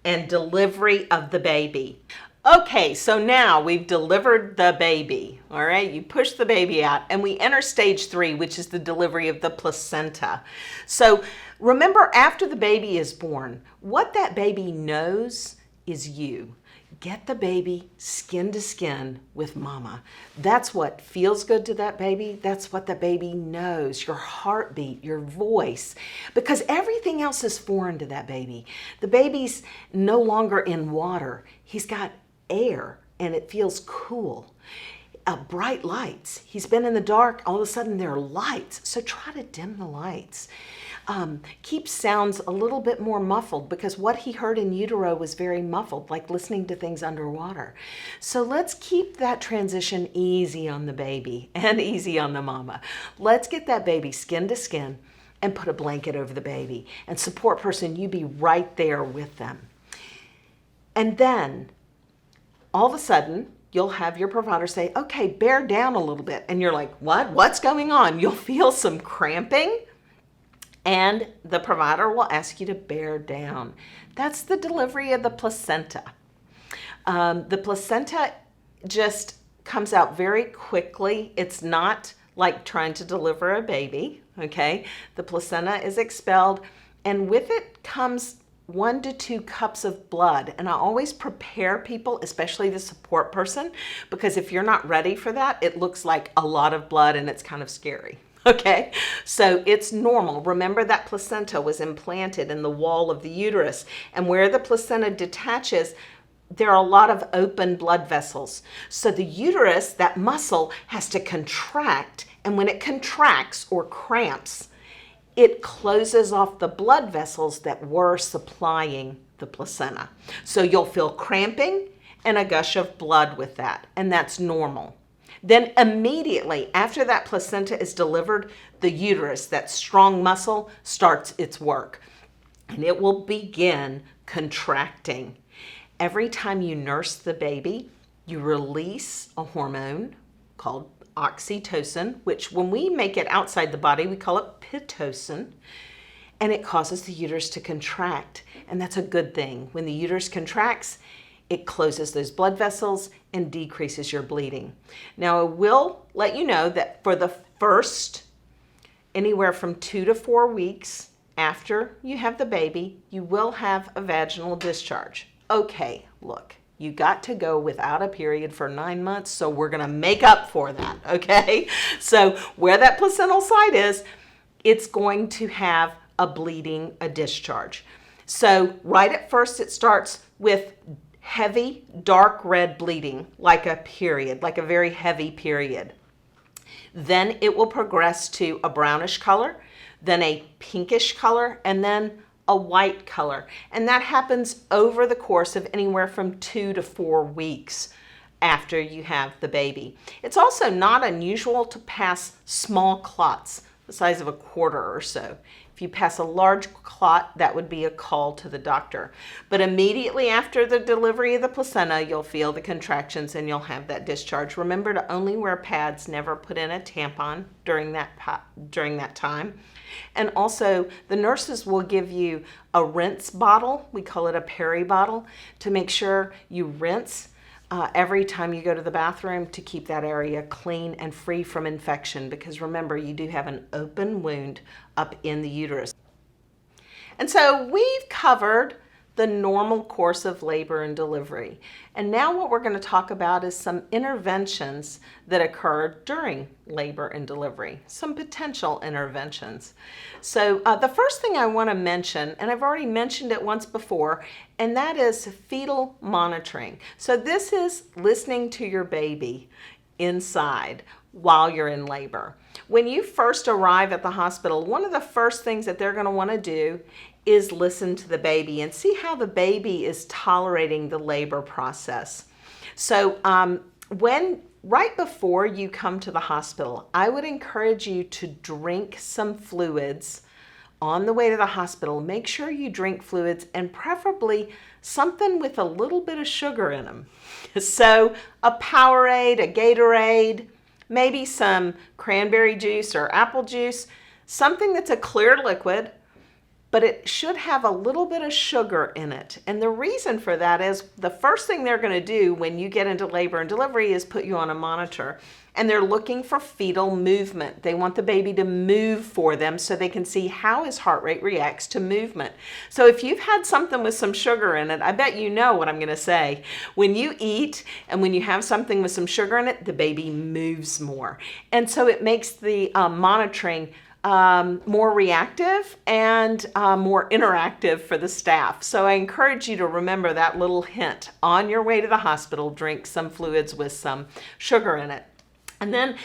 S1: and delivery of the baby. Okay, so now we've delivered the baby, all right? You push the baby out, and we enter stage 3, which is the delivery of the placenta. So remember, after the baby is born, what that baby knows is you. Get the baby skin to skin with mama. That's what feels good to that baby. That's what the baby knows, your heartbeat, your voice, because everything else is foreign to that baby. The baby's no longer in water. He's got air and it feels cool. Bright lights. He's been in the dark. All of a sudden there are lights. So try to dim the lights. Keep sounds a little bit more muffled, because what he heard in utero was very muffled, like listening to things underwater. So let's keep that transition easy on the baby and easy on the mama. Let's get that baby skin to skin and put a blanket over the baby. And support person, you be right there with them. And then all of a sudden, you'll have your provider say, okay, bear down a little bit. And you're like, what? What's going on? You'll feel some cramping, and the provider will ask you to bear down. That's the delivery of the placenta. The placenta just comes out very quickly. It's not like trying to deliver a baby, okay? The placenta is expelled, and with it comes 1 to 2 cups of blood. And I always prepare people, especially the support person, because if you're not ready for that, it looks like a lot of blood and it's kind of scary. Okay, so it's normal. Remember that placenta was implanted in the wall of the uterus, and where the placenta detaches, there are a lot of open blood vessels. So the uterus, that muscle, has to contract, and when it contracts or cramps, it closes off the blood vessels that were supplying the placenta. So you'll feel cramping and a gush of blood with that, and that's normal. Then immediately after that placenta is delivered, the uterus, that strong muscle, starts its work, and it will begin contracting. Every time you nurse the baby, you release a hormone called oxytocin, which when we make it outside the body, we call it pitocin, and it causes the uterus to contract. And that's a good thing. When the uterus contracts, it closes those blood vessels and decreases your bleeding. Now, I will let you know that for the first anywhere from 2 to 4 weeks after you have the baby, you will have a vaginal discharge. Okay, look, you got to go without a period for 9 months, so we're gonna make up for that, okay? So where that placental site is, it's going to have a bleeding, a discharge. So right at first it starts with heavy, dark red bleeding, like a period, like a very heavy period. Then it will progress to a brownish color, then a pinkish color, and then a white color. And that happens over the course of anywhere from 2 to 4 weeks after you have the baby. It's also not unusual to pass small clots the size of a quarter or so. If you pass a large clot, that would be a call to the doctor. But immediately after the delivery of the placenta, you'll feel the contractions and you'll have that discharge. Remember to only wear pads, never put in a tampon during that time. And also, the nurses will give you a rinse bottle, we call it a peri bottle, to make sure you rinse every time you go to the bathroom to keep that area clean and free from infection, because remember, you do have an open wound up in the uterus. And so we've covered the normal course of labor and delivery. And now what we're going to talk about is some interventions that occur during labor and delivery, some potential interventions. So the first thing I want to mention, and I've already mentioned it once before, and that is fetal monitoring. So this is listening to your baby inside while you're in labor. When you first arrive at the hospital, one of the first things that they're going to want to do is listen to the baby and see how the baby is tolerating the labor process. So right before you come to the hospital, I would encourage you to drink some fluids on the way to the hospital. Make sure you drink fluids, and preferably something with a little bit of sugar in them. So a Powerade, a Gatorade, maybe some cranberry juice or apple juice, something that's a clear liquid, but it should have a little bit of sugar in it. And the reason for that is the first thing they're going to do when you get into labor and delivery is put you on a monitor. And they're looking for fetal movement. They want the baby to move for them so they can see how his heart rate reacts to movement. So if you've had something with some sugar in it, I bet you know what I'm going to say. When you eat and when you have something with some sugar in it, the baby moves more. And so it makes the monitoring more reactive and more interactive for the staff. So I encourage you to remember that little hint. On your way to the hospital, drink some fluids with some sugar in it. And then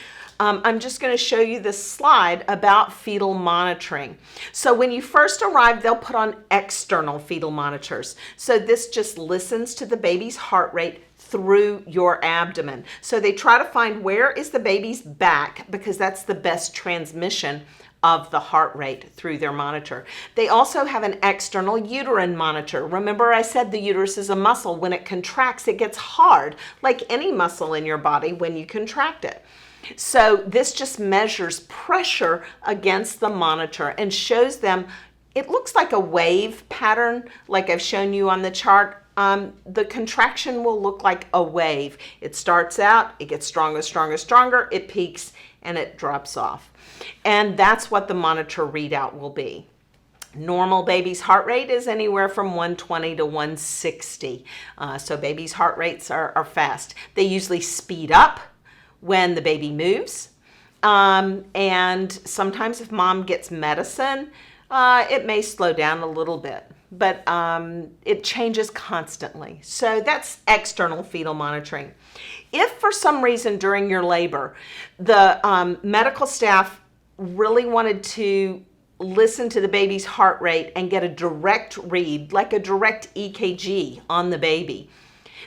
S1: I'm just going to show you this slide about fetal monitoring. So when you first arrive, they'll put on external fetal monitors. So this just listens to the baby's heart rate through your abdomen. So they try to find where is the baby's back, because that's the best transmission of the heart rate through their monitor. They also have an external uterine monitor. Remember I said the uterus is a muscle. When it contracts, it gets hard, like any muscle in your body when you contract it. So this just measures pressure against the monitor and shows them, it looks like a wave pattern, like I've shown you on the chart. The contraction will look like a wave. It starts out, it gets stronger, stronger, stronger, it peaks, and it drops off. And that's what the monitor readout will be. Normal baby's heart rate is anywhere from 120 to 160. So baby's heart rates are fast. They usually speed up when the baby moves. And sometimes if mom gets medicine, it may slow down a little bit, but it changes constantly. So that's external fetal monitoring. If for some reason during your labor, the medical staff really wanted to listen to the baby's heart rate and get a direct read, like a direct EKG on the baby,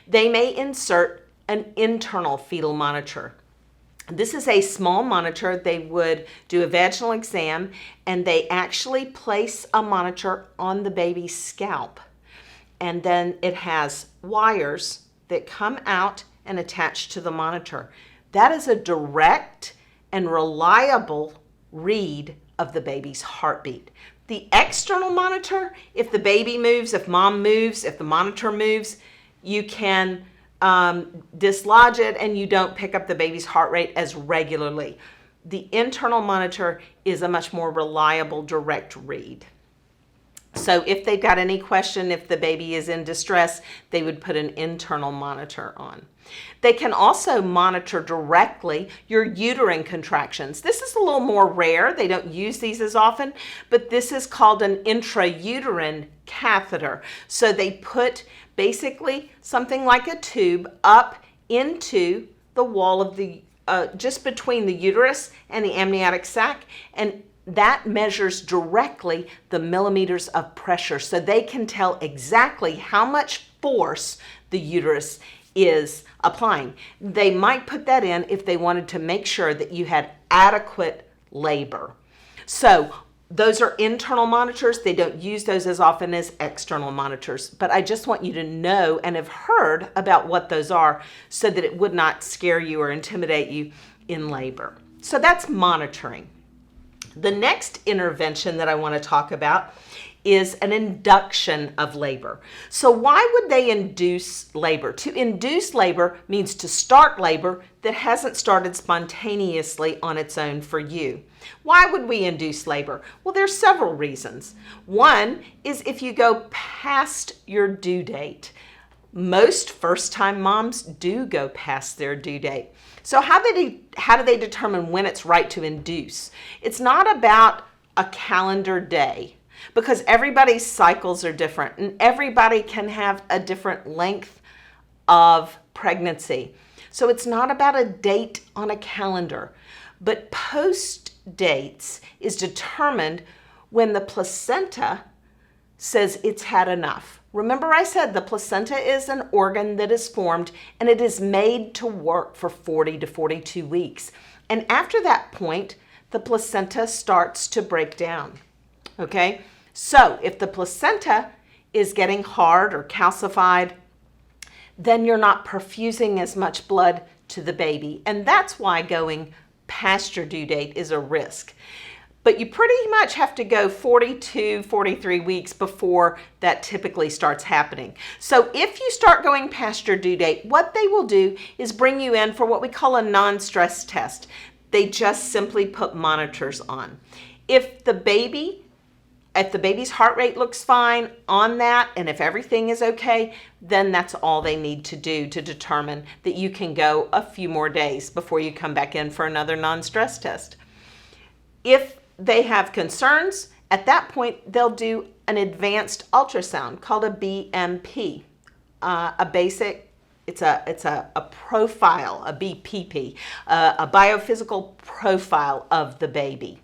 S1: they may insert an internal fetal monitor. This is a small monitor. They would do a vaginal exam and they actually place a monitor on the baby's scalp. And then it has wires that come out and attach to the monitor. That is a direct and reliable read of the baby's heartbeat. The external monitor, if the baby moves, if mom moves, if the monitor moves, you can dislodge it and you don't pick up the baby's heart rate as regularly. The internal monitor is a much more reliable direct read. So if they've got any question, if the baby is in distress, they would put an internal monitor on. They can also monitor directly your uterine contractions. This is a little more rare. They don't use these as often, but this is called an intrauterine catheter. So they put basically something like a tube up into the wall of the, just between the uterus and the amniotic sac, and that measures directly the millimeters of pressure. So they can tell exactly how much force the uterus is applying. They might put that in if they wanted to make sure that you had adequate labor. So those are internal monitors. They don't use those as often as external monitors, but I just want you to know and have heard about what those are so that it would not scare you or intimidate you in labor. So that's monitoring. The next intervention that I want to talk about is an induction of labor. So why would they induce labor? To induce labor means to start labor that hasn't started spontaneously on its own for you. Why would we induce labor? Well, there's several reasons. One is if you go past your due date. Most first-time moms do go past their due date. So how do they determine when it's right to induce? It's not about a calendar day, because everybody's cycles are different and everybody can have a different length of pregnancy. So it's not about a date on a calendar, but post dates is determined when the placenta says it's had enough. Remember I said the placenta is an organ that is formed and it is made to work for 40 to 42 weeks. And after that point, the placenta starts to break down. Okay, so if the placenta is getting hard or calcified, then you're not perfusing as much blood to the baby. And that's why going past your due date is a risk. But you pretty much have to go 42, 43 weeks before that typically starts happening. So if you start going past your due date, what they will do is bring you in for what we call a non-stress test. They just simply put monitors on. If the baby's heart rate looks fine on that, and if everything is okay, then that's all they need to do to determine that you can go a few more days before you come back in for another non-stress test. If they have concerns, at that point, they'll do an advanced ultrasound called a BMP, it's a profile, a BPP, a biophysical profile of the baby.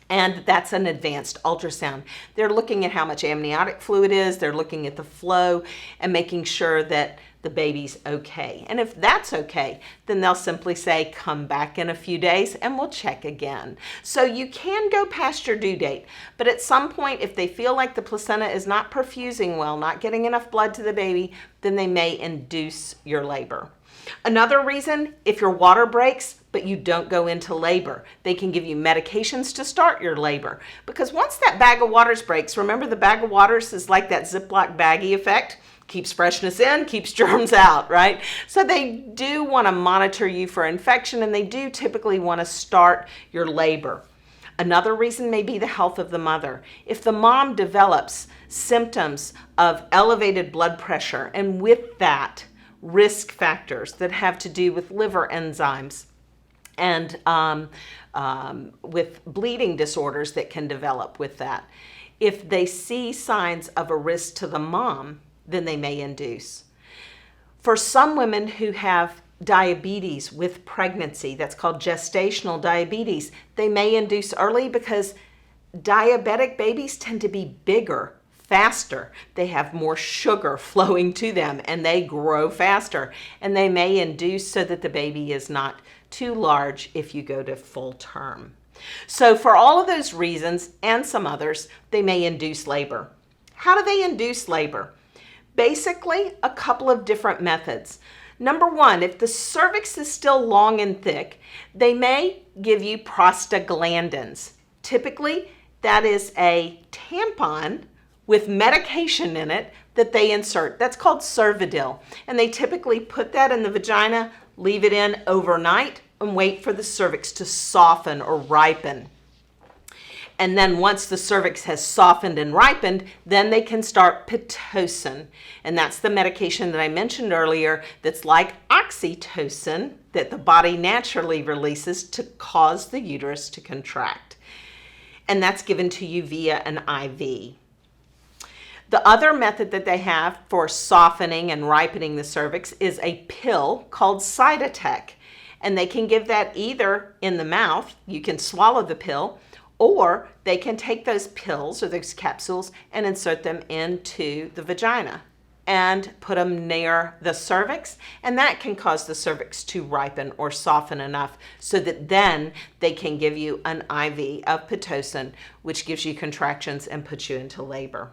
S1: And that's an advanced ultrasound. They're looking at how much amniotic fluid is, they're looking at the flow and making sure that the baby's okay. And if that's okay, then they'll simply say, come back in a few days and we'll check again. So you can go past your due date, but at some point, if they feel like the placenta is not perfusing well, not getting enough blood to the baby, then they may induce your labor. Another reason, if your water breaks, but you don't go into labor, they can give you medications to start your labor. Because once that bag of waters breaks, remember the bag of waters is like that Ziploc baggie effect, keeps freshness in, keeps germs out, right? So they do want to monitor you for infection, and they do typically want to start your labor. Another reason may be the health of the mother. If the mom develops symptoms of elevated blood pressure, and with that, risk factors that have to do with liver enzymes and with bleeding disorders that can develop with that. If they see signs of a risk to the mom, then they may induce. For some women who have diabetes with pregnancy, that's called gestational diabetes, they may induce early because diabetic babies tend to be bigger, faster. They have more sugar flowing to them and they grow faster, and they may induce so that the baby is not too large if you go to full term. So for all of those reasons and some others, they may induce labor. How do they induce labor? Basically, a couple of different methods. Number one, if the cervix is still long and thick, they may give you prostaglandins. Typically, that is a tampon with medication in it that they insert. That's called Cervidil. And they typically put that in the vagina, leave it in overnight, and wait for the cervix to soften or ripen. And then once the cervix has softened and ripened, then they can start Pitocin. And that's the medication that I mentioned earlier that's like oxytocin that the body naturally releases to cause the uterus to contract. And that's given to you via an IV. The other method that they have for softening and ripening the cervix is a pill called Cytotec. And they can give that either in the mouth, you can swallow the pill, or they can take those pills or those capsules and insert them into the vagina and put them near the cervix. And that can cause the cervix to ripen or soften enough so that then they can give you an IV of Pitocin, which gives you contractions and puts you into labor.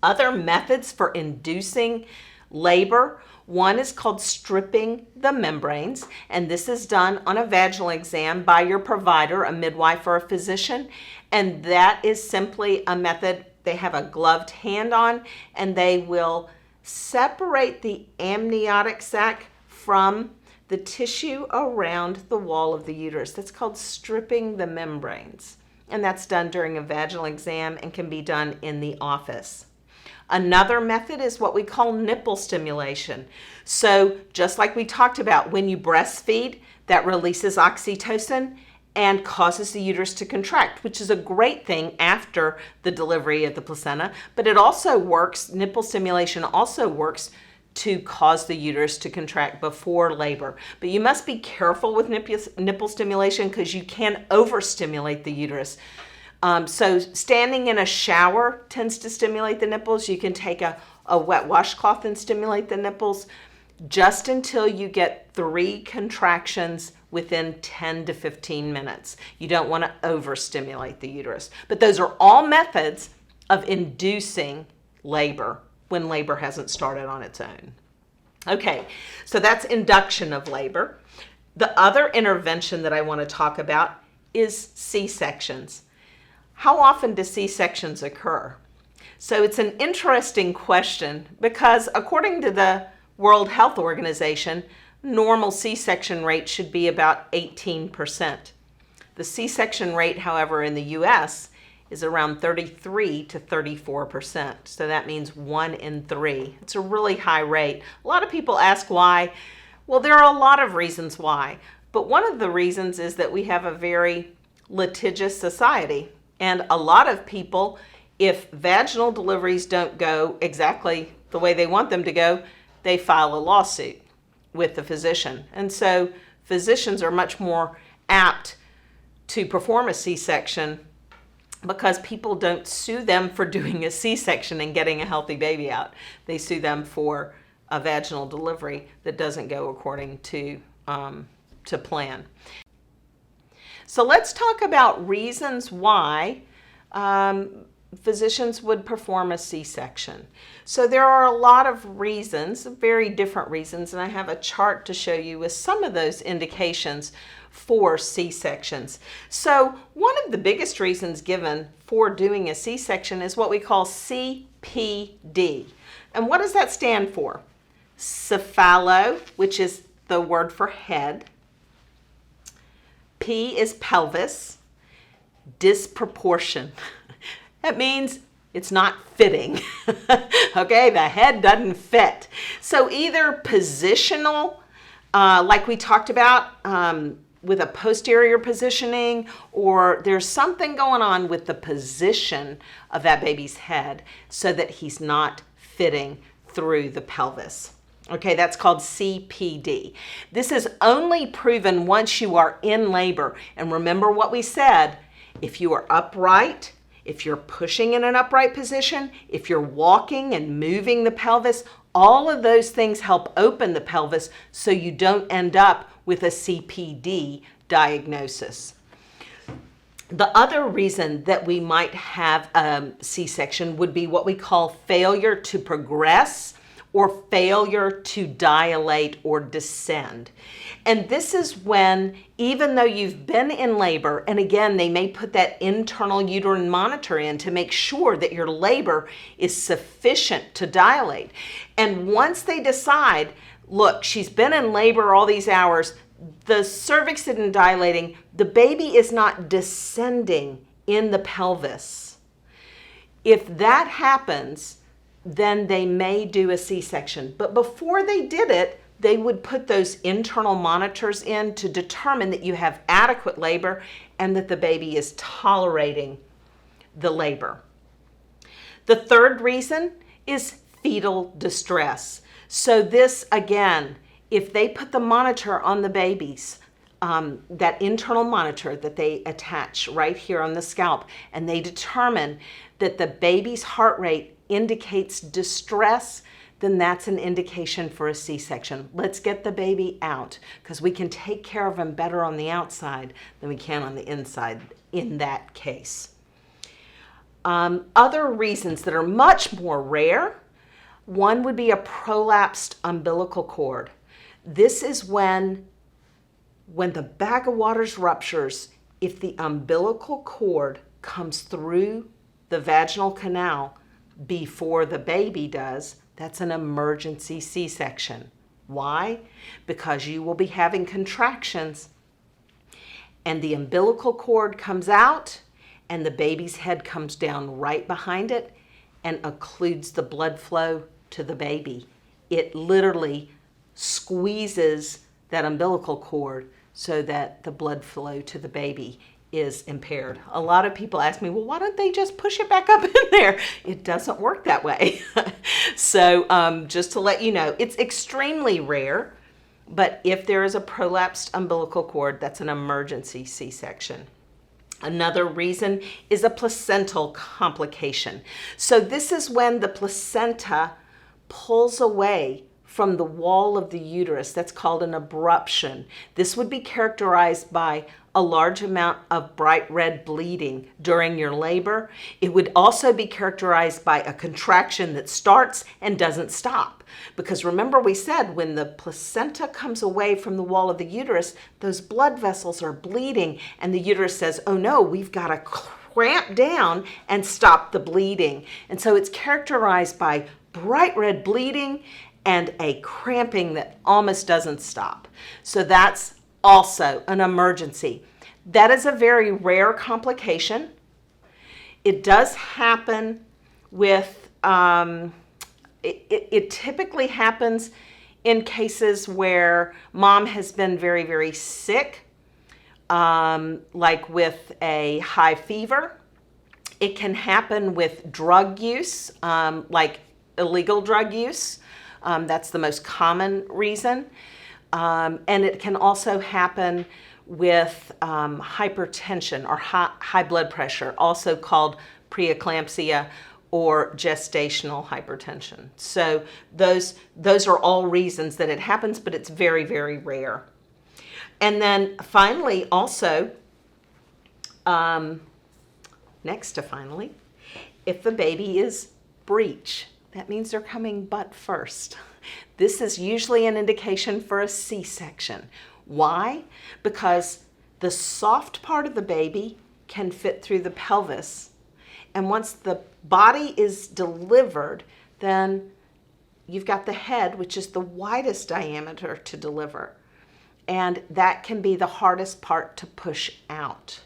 S1: Other methods for inducing labor, one is called stripping the membranes, and this is done on a vaginal exam by your provider, a midwife or a physician, and that is simply a method. They have a gloved hand on, and they will separate the amniotic sac from the tissue around the wall of the uterus. That's called stripping the membranes, and that's done during a vaginal exam and can be done in the office. Another method is what we call nipple stimulation. So just like we talked about, when you breastfeed, that releases oxytocin and causes the uterus to contract, which is a great thing after the delivery of the placenta. But it also works, nipple stimulation also works to cause the uterus to contract before labor. But you must be careful with nipple stimulation because you can overstimulate the uterus. So standing in a shower tends to stimulate the nipples. You can take a wet washcloth and stimulate the nipples just until you get 3 contractions within 10 to 15 minutes. You don't want to overstimulate the uterus. But those are all methods of inducing labor when labor hasn't started on its own. Okay, so that's induction of labor. The other intervention that I want to talk about is C-sections. How often do C-sections occur? So it's an interesting question because according to the World Health Organization, normal C-section rate should be about 18%. The C-section rate, however, in the US is around 33 to 34%. So that means 1 in 3. It's a really high rate. A lot of people ask why. Well, there are a lot of reasons why, but one of the reasons is that we have a very litigious society. And a lot of people, if vaginal deliveries don't go exactly the way they want them to go, they file a lawsuit with the physician. And so physicians are much more apt to perform a C-section because people don't sue them for doing a C-section and getting a healthy baby out. They sue them for a vaginal delivery that doesn't go according to plan. So let's talk about reasons why physicians would perform a C-section. So there are a lot of reasons, very different reasons, and I have a chart to show you with some of those indications for C-sections. So one of the biggest reasons given for doing a C-section is what we call CPD. And what does that stand for? Cephalo, which is the word for head. P is pelvis. Disproportion. That means it's not fitting. Okay, the head doesn't fit. So either positional, like we talked about, with a posterior positioning, or there's something going on with the position of that baby's head so that he's not fitting through the pelvis. Okay, that's called CPD. This is only proven once you are in labor. And remember what we said, if you are upright, if you're pushing in an upright position, if you're walking and moving the pelvis, all of those things help open the pelvis so you don't end up with a CPD diagnosis. The other reason that we might have a C-section would be what we call failure to progress or failure to dilate or descend. And this is when, even though you've been in labor, and again, they may put that internal uterine monitor in to make sure that your labor is sufficient to dilate. And once they decide, look, she's been in labor all these hours, the cervix isn't dilating, the baby is not descending in the pelvis. If that happens, then they may do a C-section. But before they did it, they would put those internal monitors in to determine that you have adequate labor and that the baby is tolerating the labor. The third reason is fetal distress. So this, again, if they put the monitor on the babies, that internal monitor that they attach right here on the scalp, and they determine that the baby's heart rate indicates distress, then that's an indication for a C-section. Let's get the baby out because we can take care of him better on the outside than we can on the inside in that case. Other reasons that are much more rare, one would be a prolapsed umbilical cord. This is when the bag of waters ruptures, if the umbilical cord comes through the vaginal canal before the baby does, that's an emergency C-section. Why? Because you will be having contractions and the umbilical cord comes out and the baby's head comes down right behind it and occludes the blood flow to the baby. It literally squeezes that umbilical cord so that the blood flow to the baby is impaired. A lot of people ask me, well, why don't they just push it back up in there? It doesn't work that way. So just to let you know, it's extremely rare, but if there is a prolapsed umbilical cord, that's an emergency C-section. Another reason is a placental complication. So this is when the placenta pulls away from the wall of the uterus. That's called an abruption. This would be characterized by a large amount of bright red bleeding during your labor. It would also be characterized by a contraction that starts and doesn't stop. Because remember we said when the placenta comes away from the wall of the uterus, those blood vessels are bleeding and the uterus says, oh no, we've got to cramp down and stop the bleeding. And so it's characterized by bright red bleeding and a cramping that almost doesn't stop. So that's also an emergency. That is a very rare complication. It does happen with, it typically happens in cases where mom has been very, very sick, like with a high fever. It can happen with drug use, like illegal drug use. That's the most common reason. And it can also happen with hypertension or high blood pressure, also called preeclampsia or gestational hypertension. So those are all reasons that it happens, but it's very, very rare. And then finally, also, next to finally, if the baby is breech, that means they're coming butt first. This is usually an indication for a C-section. Why? Because the soft part of the baby can fit through the pelvis. And once the body is delivered, then you've got the head, which is the widest diameter to deliver. And that can be the hardest part to push out.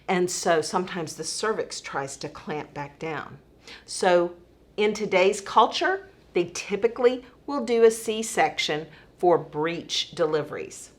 S1: And so sometimes the cervix tries to clamp back down. So in today's culture, they typically will do a C-section for breech deliveries.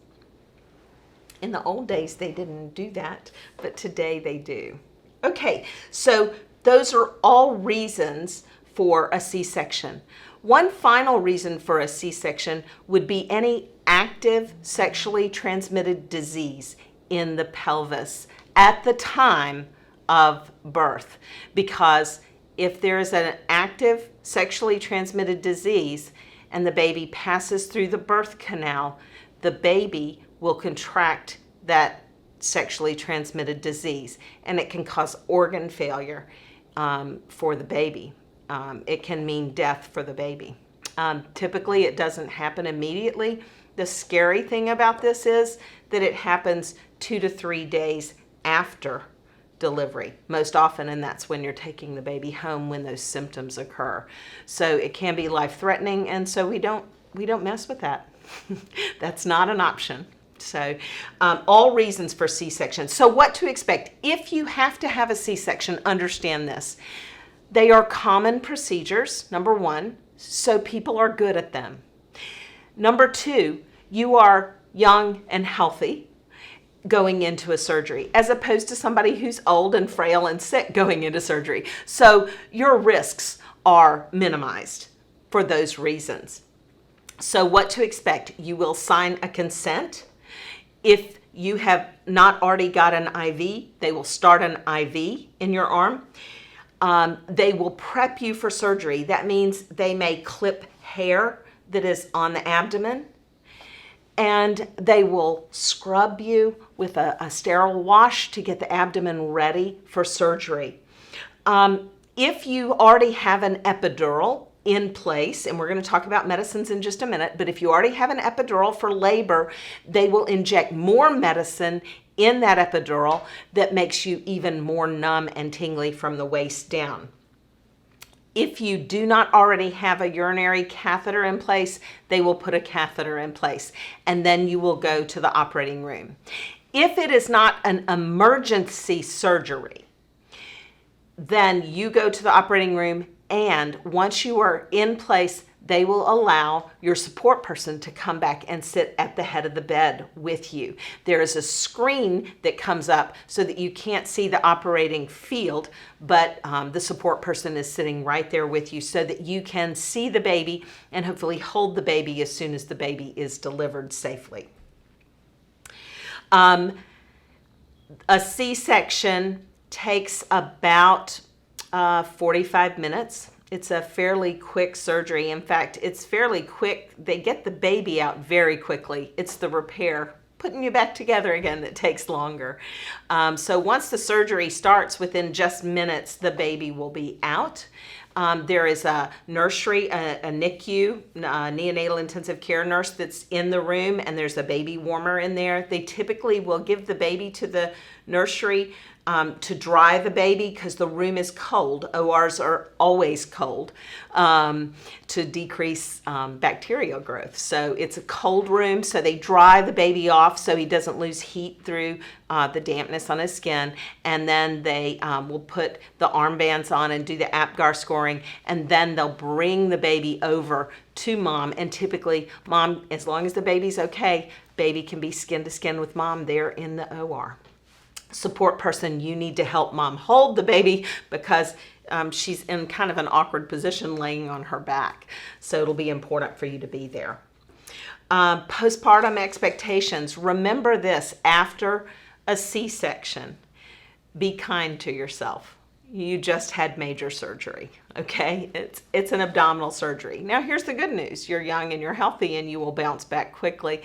S1: In the old days, they didn't do that, but today they do. Okay, so those are all reasons for a C-section. One final reason for a C-section would be any active sexually transmitted disease in the pelvis at the time of birth. Because if there is an active sexually transmitted disease and the baby passes through the birth canal, the baby will contract that sexually transmitted disease, and it can cause organ failure for the baby. It can mean death for the baby. Typically, it doesn't happen immediately. The scary thing about this is that it happens 2 to 3 days after delivery, most often, and that's when you're taking the baby home when those symptoms occur. So it can be life-threatening, and so we don't mess with that. That's not an option. So all reasons for C-section. So what to expect? If you have to have a C-section, understand this. They are common procedures, number one, so people are good at them. Number two, you are young and healthy going into a surgery, as opposed to somebody who's old and frail and sick going into surgery. So your risks are minimized for those reasons. So what to expect? You will sign a consent. If you have not already got an IV, they will start an IV in your arm. They will prep you for surgery. That means they may clip hair that is on the abdomen, and they will scrub you with a sterile wash to get the abdomen ready for surgery. If you already have an epidural in place, and we're going to talk about medicines in just a minute, but if you already have an epidural for labor, they will inject more medicine in that epidural that makes you even more numb and tingly from the waist down. If you do not already have a urinary catheter in place, they will put a catheter in place, and then you will go to the operating room. If it is not an emergency surgery, then you go to the operating room, and once you are in place, they will allow your support person to come back and sit at the head of the bed with you. There is a screen that comes up so that you can't see the operating field, but the support person is sitting right there with you so that you can see the baby and hopefully hold the baby as soon as the baby is delivered safely. A C-section takes about 45 minutes. It's a fairly quick surgery. In fact, it's fairly quick. They get the baby out very quickly. It's the repair, putting you back together again, that takes longer. So once the surgery starts, within just minutes, the baby will be out. There is a nursery, a NICU, neonatal intensive care nurse that's in the room, and there's a baby warmer in there. They typically will give the baby to the nursery to dry the baby because the room is cold. ORs are always cold to decrease bacterial growth. So it's a cold room, so they dry the baby off so he doesn't lose heat through the dampness on his skin. And then they will put the armbands on and do the APGAR scoring, and then they'll bring the baby over to mom. And typically, mom, as long as the baby's okay, baby can be skin to skin with mom there in the OR. Support person, you need to help mom hold the baby because she's in kind of an awkward position laying on her back. So it'll be important for you to be there. Postpartum expectations. Remember this, after a C-section, be kind to yourself. you just had major surgery, okay? It's an abdominal surgery. Now here's the good news. You're young and you're healthy and you will bounce back quickly.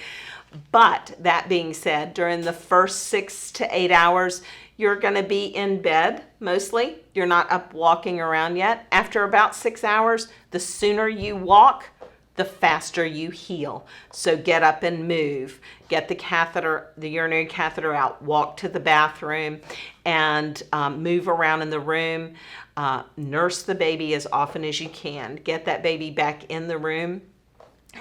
S1: But that being said, during the first 6 to 8 hours, you're gonna be in bed mostly. You're not up walking around yet. After about 6 hours, the sooner you walk, the faster you heal. So get up and move. Get the catheter, the urinary catheter out, walk to the bathroom, and move around in the room. Nurse the baby as often as you can. Get that baby back in the room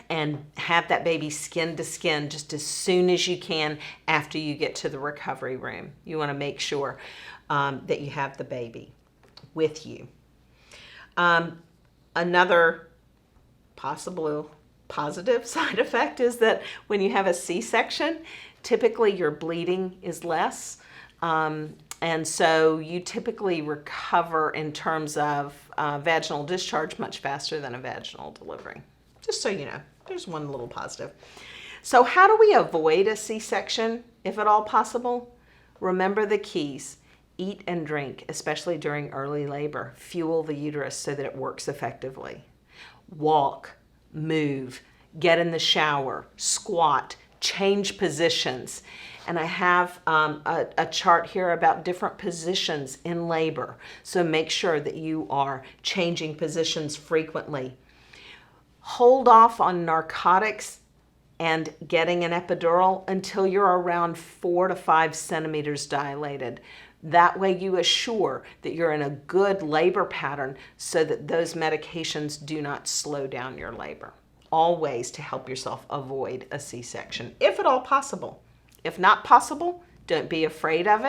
S1: and have that baby skin to skin just as soon as you can after you get to the recovery room. You want to make sure that you have the baby with you. Another possible positive side effect is that when you have a C-section, typically your bleeding is less. And so you typically recover in terms of vaginal discharge much faster than a vaginal delivery. Just so you know, there's one little positive. So how do we avoid a C-section, if at all possible? Remember the keys. Eat and drink, especially during early labor. Fuel the uterus so that it works effectively. Walk, move, get in the shower, squat, change positions. And I have a chart here about different positions in labor. So make sure that you are changing positions frequently. Hold off on narcotics and getting an epidural until you're around 4 to 5 centimeters dilated. That way you assure that you're in a good labor pattern so that those medications do not slow down your labor. All ways to help yourself avoid a C-section, if at all possible. If not possible, don't be afraid of it.